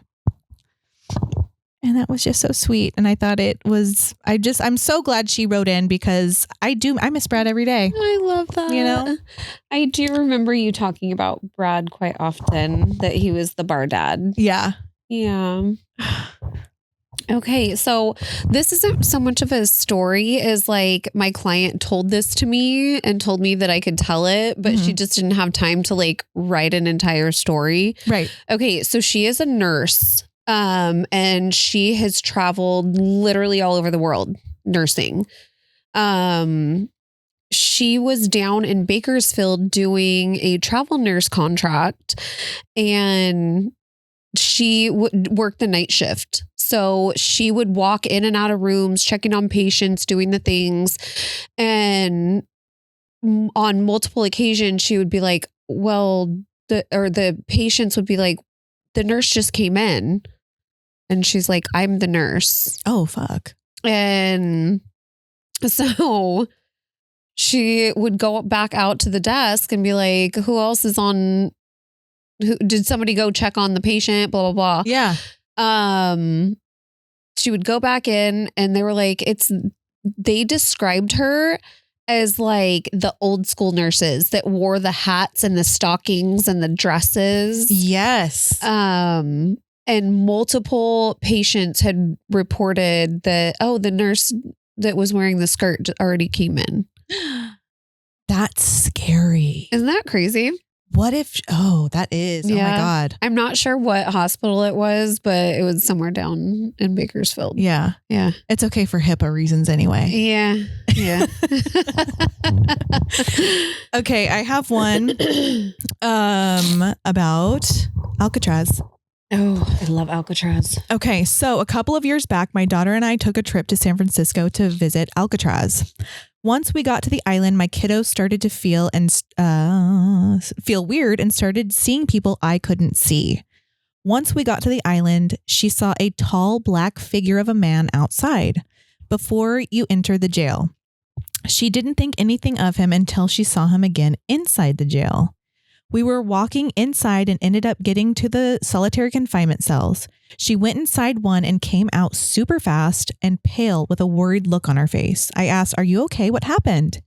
[SPEAKER 1] And that was just so sweet. And I thought I'm so glad she wrote in, because I miss Brad every day.
[SPEAKER 3] I love that. I do remember you talking about Brad quite often, that he was the bar dad.
[SPEAKER 1] Yeah.
[SPEAKER 3] Yeah. Okay. So this isn't so much of a story as like my client told this to me and told me that I could tell it, but she just didn't have time to like write an entire story.
[SPEAKER 1] Right.
[SPEAKER 3] Okay. So she is a nurse. And she has traveled literally all over the world nursing. She was down in Bakersfield doing a travel nurse contract, and she would work the night shift. So she would walk in and out of rooms, checking on patients, doing the things. And on multiple occasions, she would be like, the patients would be like, "The nurse just came in." And she's like, "I'm the nurse."
[SPEAKER 1] Oh, fuck.
[SPEAKER 3] And so she would go back out to the desk and be like, "Who else is on? Did somebody go check on the patient? Blah, blah, blah."
[SPEAKER 1] Yeah.
[SPEAKER 3] She would go back in, and they were like, they described her as like the old school nurses that wore the hats and the stockings and the dresses.
[SPEAKER 1] Yes.
[SPEAKER 3] And multiple patients had reported that, the nurse that was wearing the skirt already came in.
[SPEAKER 1] That's scary.
[SPEAKER 3] Isn't that crazy?
[SPEAKER 1] What if, that is, oh my God.
[SPEAKER 3] I'm not sure what hospital it was, but it was somewhere down in Bakersfield.
[SPEAKER 1] Yeah.
[SPEAKER 3] Yeah.
[SPEAKER 1] It's okay for HIPAA reasons anyway.
[SPEAKER 3] Yeah. Yeah.
[SPEAKER 1] Okay. I have one about Alcatraz.
[SPEAKER 3] Oh, I love Alcatraz.
[SPEAKER 1] Okay. So a couple of years back, my daughter and I took a trip to San Francisco to visit Alcatraz. Once we got to the island, my kiddo started to feel weird and started seeing people I couldn't see. Once we got to the island, she saw a tall black figure of a man outside before you enter the jail. She didn't think anything of him until she saw him again inside the jail. We were walking inside and ended up getting to the solitary confinement cells. She went inside one and came out super fast and pale with a worried look on her face. I asked, "Are you okay? What happened?"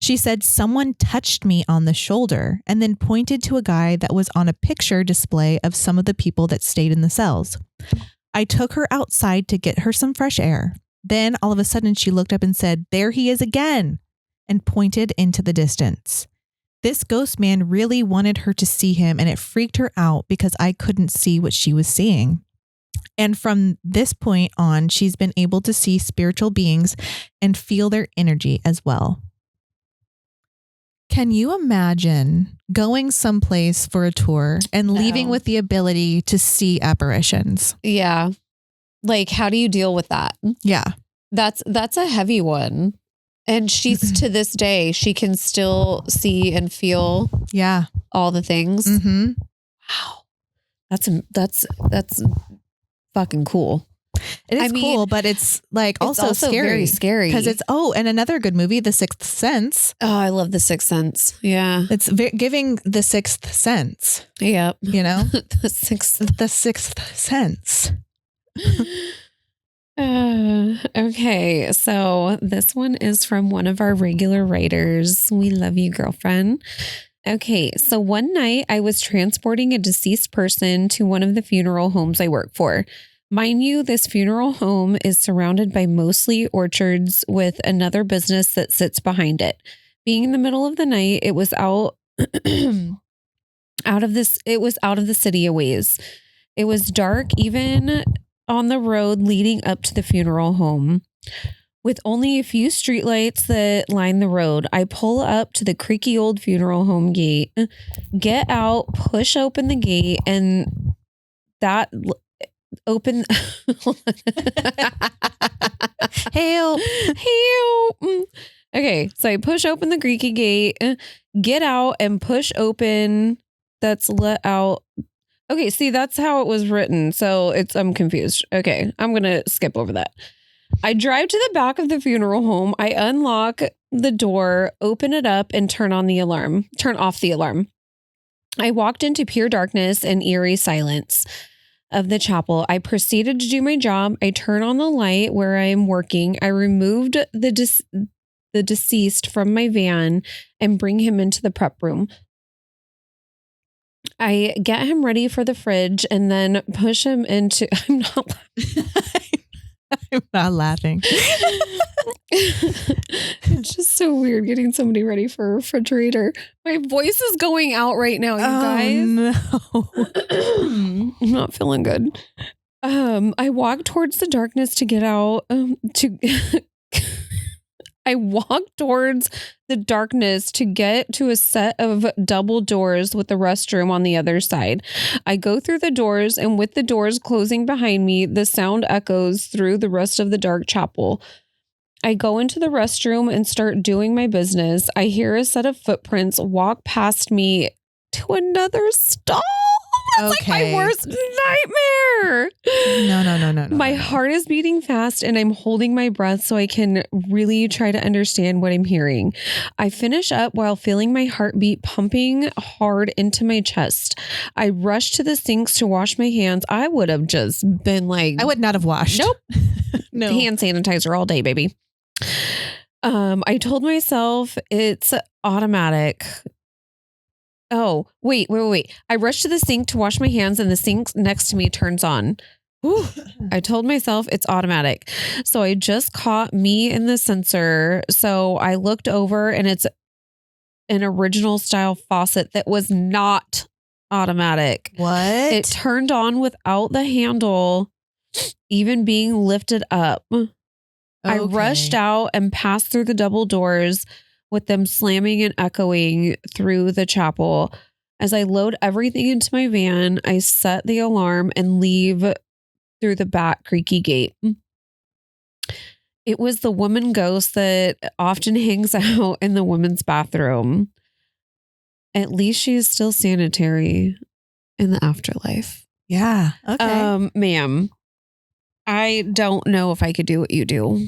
[SPEAKER 1] She said, "Someone touched me on the shoulder," and then pointed to a guy that was on a picture display of some of the people that stayed in the cells. I took her outside to get her some fresh air. Then all of a sudden she looked up and said, "There he is again," and pointed into the distance. This ghost man really wanted her to see him, and it freaked her out because I couldn't see what she was seeing. And from this point on, she's been able to see spiritual beings and feel their energy as well. Can you imagine going someplace for a tour and leaving with the ability to see apparitions?
[SPEAKER 3] Yeah. Like, how do you deal with that?
[SPEAKER 1] Yeah.
[SPEAKER 3] That's a heavy one. And she's to this day, she can still see and feel all the things.
[SPEAKER 1] Mm-hmm.
[SPEAKER 3] Wow. That's fucking cool.
[SPEAKER 1] It is cool, but it's like also scary.
[SPEAKER 3] Very scary.
[SPEAKER 1] Because it's, and another good movie, The Sixth Sense.
[SPEAKER 3] Oh, I love The Sixth Sense. Yeah.
[SPEAKER 1] It's giving the sixth sense.
[SPEAKER 3] Yep.
[SPEAKER 1] You know?
[SPEAKER 3] The
[SPEAKER 1] sixth sense.
[SPEAKER 3] Okay, so this one is from one of our regular writers. We love you, girlfriend. Okay, so one night I was transporting a deceased person to one of the funeral homes I work for. Mind you, this funeral home is surrounded by mostly orchards with another business that sits behind it. Being in the middle of the night, it was out of the city a ways. It was dark even on the road leading up to the funeral home. With only a few streetlights that line the road, I pull up to the creaky old funeral home gate, get out, push open the gate, and that open.
[SPEAKER 1] Help.
[SPEAKER 3] Okay, so I push open the creaky gate, get out, and push open. That's let out. Okay, see, that's how it was written. So I'm confused. Okay, I'm going to skip over that. I drive to the back of the funeral home. I unlock the door, open it up, and turn off the alarm. I walked into pure darkness and eerie silence of the chapel. I proceeded to do my job. I turn on the light where I am working. I removed the deceased from my van and bring him into the prep room. I get him ready for the fridge and then push him into... I'm not laughing. It's just so weird getting somebody ready for a refrigerator. My voice is going out right now, you guys.
[SPEAKER 1] No.
[SPEAKER 3] I'm not feeling good. I walk towards the darkness to get out. I walk towards the darkness to get to a set of double doors with the restroom on the other side. I go through the doors, and with the doors closing behind me, the sound echoes through the rest of the dark chapel. I go into the restroom and start doing my business. I hear a set of footprints walk past me to another stall. That's like my worst nightmare.
[SPEAKER 1] No.
[SPEAKER 3] My heart is beating fast and I'm holding my breath so I can really try to understand what I'm hearing. I finish up while feeling my heartbeat pumping hard into my chest. I rush to the sinks to wash my hands. I would have just been like...
[SPEAKER 1] I would not have washed.
[SPEAKER 3] Nope.
[SPEAKER 1] No.
[SPEAKER 3] Hand sanitizer all day, baby. I told myself it's automatic. Oh, wait. I rush to the sink to wash my hands and the sink next to me turns on. Ooh, I told myself it's automatic. So I just caught me in the sensor. So I looked over and it's an original style faucet that was not automatic.
[SPEAKER 1] What?
[SPEAKER 3] It turned on without the handle even being lifted up. I rushed out and passed through the double doors with them slamming and echoing through the chapel. As I load everything into my van, I set the alarm and leave through the back creaky gate. It was the woman ghost that often hangs out in the women's bathroom. At least she's still sanitary in the afterlife.
[SPEAKER 1] Yeah. Okay.
[SPEAKER 3] Ma'am, I don't know if I could do what you do.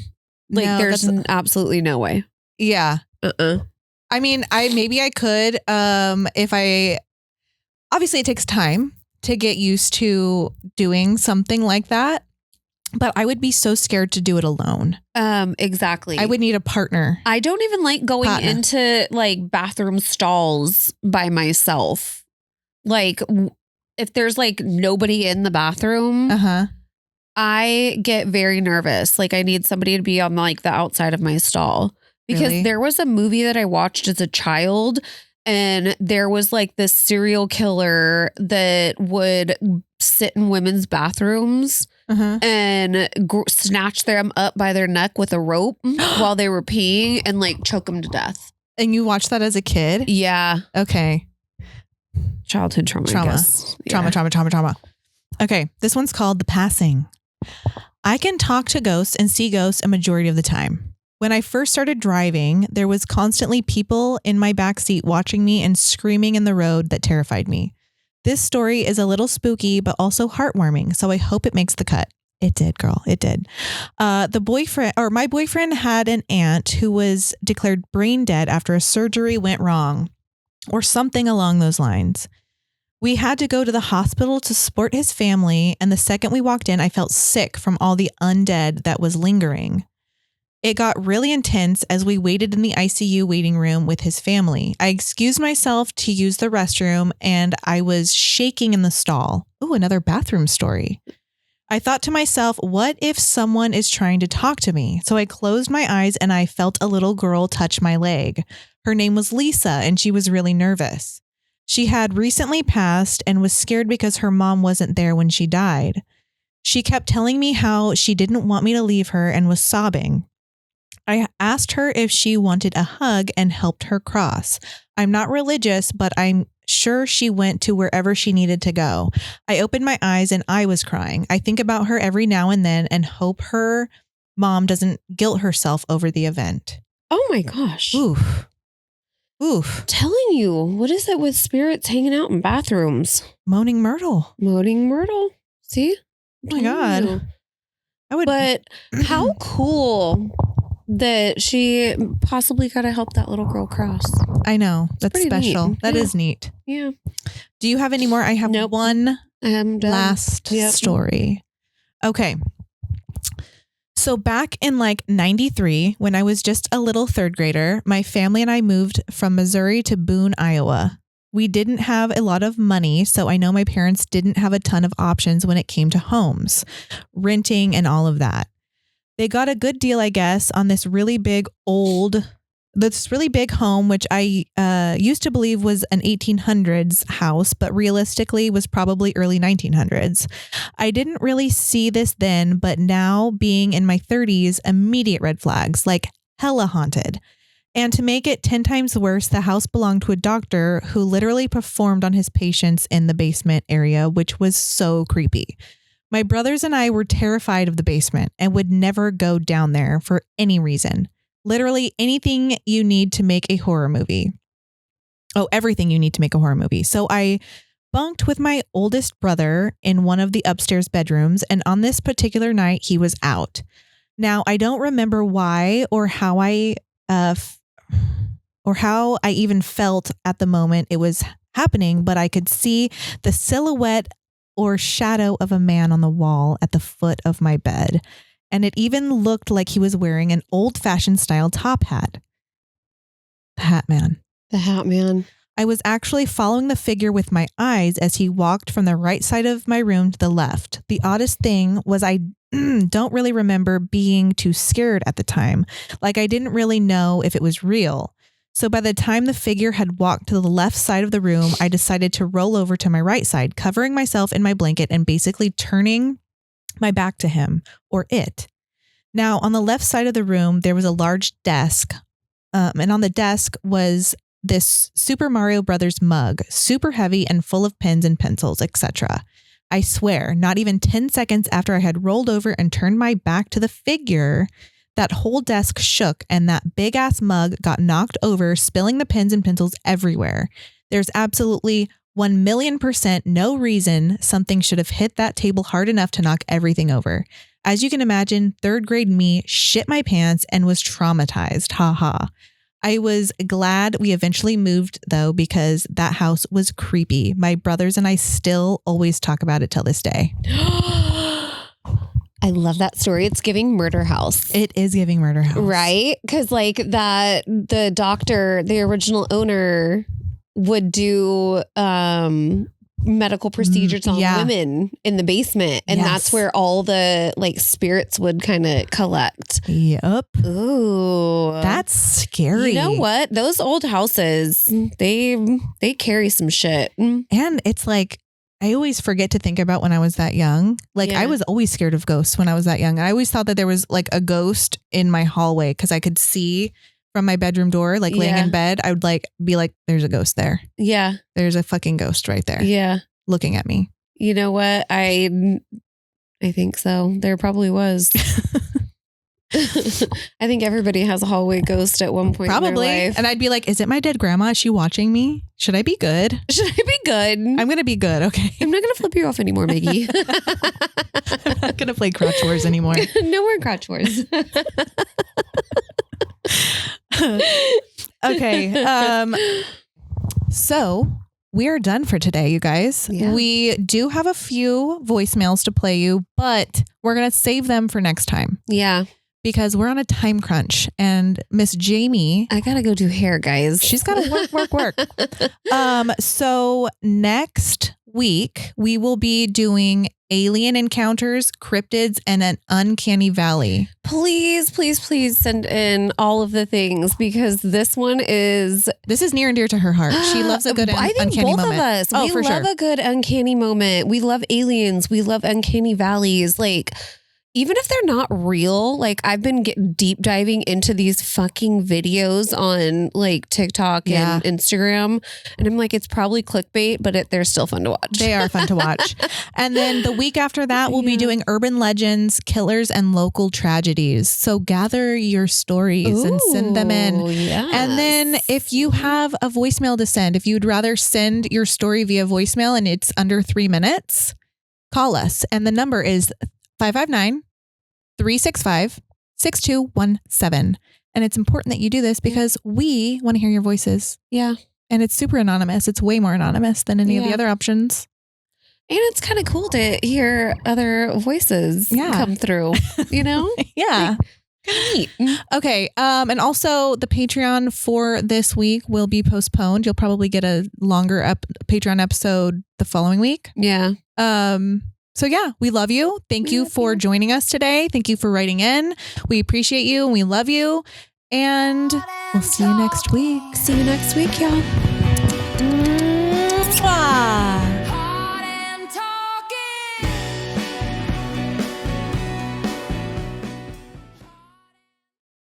[SPEAKER 3] Like,
[SPEAKER 1] No,
[SPEAKER 3] there's absolutely no way.
[SPEAKER 1] Yeah. I mean, maybe I could, if I, obviously it takes time to get used to doing something like that, but I would be so scared to do it alone.
[SPEAKER 3] Exactly.
[SPEAKER 1] I would need a partner.
[SPEAKER 3] I don't even like going into like bathroom stalls by myself. Like if there's like nobody in the bathroom, I get very nervous. Like I need somebody to be on like the outside of my stall. Because there was a movie that I watched as a child, and there was like this serial killer that would sit in women's bathrooms and snatch them up by their neck with a rope while they were peeing and like choke them to death.
[SPEAKER 1] And you watched that as a kid?
[SPEAKER 3] Yeah.
[SPEAKER 1] Okay.
[SPEAKER 3] Childhood trauma. I guess. Yeah.
[SPEAKER 1] Trauma. Okay. This one's called The Passing. I can talk to ghosts and see ghosts a majority of the time. When I first started driving, there was constantly people in my backseat watching me and screaming in the road that terrified me. This story is a little spooky, but also heartwarming, so I hope it makes the cut. It did, girl. It did. My boyfriend had an aunt who was declared brain dead after a surgery went wrong, or something along those lines. We had to go to the hospital to support his family, and the second we walked in, I felt sick from all the undead that was lingering. It got really intense as we waited in the ICU waiting room with his family. I excused myself to use the restroom and I was shaking in the stall. Ooh, another bathroom story. I thought to myself, what if someone is trying to talk to me? So I closed my eyes and I felt a little girl touch my leg. Her name was Lisa and she was really nervous. She had recently passed and was scared because her mom wasn't there when she died. She kept telling me how she didn't want me to leave her and was sobbing. I asked her if she wanted a hug and helped her cross. I'm not religious, but I'm sure she went to wherever she needed to go. I opened my eyes and I was crying. I think about her every now and then and hope her mom doesn't guilt herself over the event.
[SPEAKER 3] Oh my gosh.
[SPEAKER 1] Oof.
[SPEAKER 3] Telling you, what is it with spirits hanging out in bathrooms?
[SPEAKER 1] Moaning Myrtle.
[SPEAKER 3] See?
[SPEAKER 1] Oh my God.
[SPEAKER 3] But how cool that she possibly got to help that little girl cross.
[SPEAKER 1] I know. That's special.
[SPEAKER 3] Neat.
[SPEAKER 1] That is neat.
[SPEAKER 3] Yeah.
[SPEAKER 1] Do you have any more? I have one last
[SPEAKER 3] Yep.
[SPEAKER 1] story. Okay. So back in like 93, when I was just a little third grader, my family and I moved from Missouri to Boone, Iowa. We didn't have a lot of money, so I know my parents didn't have a ton of options when it came to homes, renting and all of that. They got a good deal, I guess, on this really big home, which I used to believe was an 1800s house, but realistically was probably early 1900s. I didn't really see this then, but now being in my 30s, immediate red flags, like hella haunted. And to make it 10 times worse, the house belonged to a doctor who literally performed on his patients in the basement area, which was so creepy. My brothers and I were terrified of the basement and would never go down there for any reason. Literally anything you need to make a horror movie. Oh, everything you need to make a horror movie. So I bunked with my oldest brother in one of the upstairs bedrooms, and on this particular night, he was out. Now, I don't remember why or how I even felt at the moment it was happening, but I could see the silhouette or shadow of a man on the wall at the foot of my bed. And it even looked like he was wearing an old-fashioned style top hat. The Hat Man.
[SPEAKER 3] The Hat Man.
[SPEAKER 1] I was actually following the figure with my eyes as he walked from the right side of my room to the left. The oddest thing was I don't really remember being too scared at the time. Like I didn't really know if it was real. So by the time the figure had walked to the left side of the room, I decided to roll over to my right side, covering myself in my blanket and basically turning my back to him or it. Now, on the left side of the room, there was a large desk. And on the desk was this Super Mario Brothers mug, super heavy and full of pens and pencils, etc. I swear, not even 10 seconds after I had rolled over and turned my back to the figure, that whole desk shook and that big ass mug got knocked over, spilling the pens and pencils everywhere. There's absolutely 1,000,000% no reason something should have hit that table hard enough to knock everything over. As you can imagine, third grade me shit my pants and was traumatized. Ha ha. I was glad we eventually moved though, because that house was creepy. My brothers and I still always talk about it till this day.
[SPEAKER 3] I love that story. It's giving Murder House.
[SPEAKER 1] It is giving Murder House.
[SPEAKER 3] Right? Because like that, the doctor, the original owner would do medical procedures on women in the basement. And that's where all the like spirits would kind of collect.
[SPEAKER 1] Yep.
[SPEAKER 3] Ooh.
[SPEAKER 1] That's scary.
[SPEAKER 3] You know what? Those old houses, they carry some shit.
[SPEAKER 1] And it's like, I always forget to think about when I was that young. Like I was always scared of ghosts when I was that young. I always thought that there was like a ghost in my hallway because I could see from my bedroom door, like laying in bed. I would like be like, there's a ghost there. Yeah. There's a fucking ghost right there. Yeah. Looking at me.
[SPEAKER 3] You know what? I think so. There probably was. I think everybody has a hallway ghost at one point
[SPEAKER 1] Probably.
[SPEAKER 3] in their life.
[SPEAKER 1] And I'd be like, is it my dead grandma? Is she watching me? Should I be good?
[SPEAKER 3] Should I be good?
[SPEAKER 1] I'm going to be good. Okay.
[SPEAKER 3] I'm not going to flip you off anymore, Maggie.
[SPEAKER 1] I'm not going to play crotch wars anymore.
[SPEAKER 3] No more crotch wars.
[SPEAKER 1] Okay. So we are done for today, you guys. Yeah. We do have a few voicemails to play you, but we're going to save them for next time.
[SPEAKER 3] Yeah.
[SPEAKER 1] Because we're on a time crunch and Miss Jamie.
[SPEAKER 3] I got to go do hair, guys.
[SPEAKER 1] She's got to work. So next week, we will be doing alien encounters, cryptids, and an uncanny valley.
[SPEAKER 3] Please, please, please send in all of the things because this is
[SPEAKER 1] near and dear to her heart. She loves a good
[SPEAKER 3] I think
[SPEAKER 1] uncanny
[SPEAKER 3] both
[SPEAKER 1] moment.
[SPEAKER 3] of us.
[SPEAKER 1] Oh,
[SPEAKER 3] we
[SPEAKER 1] for
[SPEAKER 3] love
[SPEAKER 1] sure.
[SPEAKER 3] a good uncanny moment. We love aliens. We love uncanny valleys. Like, even if they're not real, like I've been deep diving into these fucking videos on like TikTok and Instagram. And I'm like, it's probably clickbait, but they're still fun to watch.
[SPEAKER 1] They are fun to watch. And then the week after that, we'll be doing urban legends, killers, and local tragedies. So gather your stories and send them in.
[SPEAKER 3] Yes.
[SPEAKER 1] And then if you have a voicemail to send, if you'd rather send your story via voicemail and it's under 3 minutes, call us. And the number is 559-365-6217. And it's important that you do this because we want to hear your voices.
[SPEAKER 3] Yeah.
[SPEAKER 1] And it's super anonymous. It's way more anonymous than any of the other options.
[SPEAKER 3] And it's kind of cool to hear other voices come through, you know?
[SPEAKER 1] Yeah.
[SPEAKER 3] Neat.
[SPEAKER 1] Okay. And also the Patreon for this week will be postponed. You'll probably get a longer Patreon episode the following week.
[SPEAKER 3] Yeah.
[SPEAKER 1] So yeah, we love you. Thank you for joining us today. Thank you for writing in. We appreciate you and we love you. And we'll see you next week.
[SPEAKER 3] See you next week, y'all.
[SPEAKER 1] Mwah.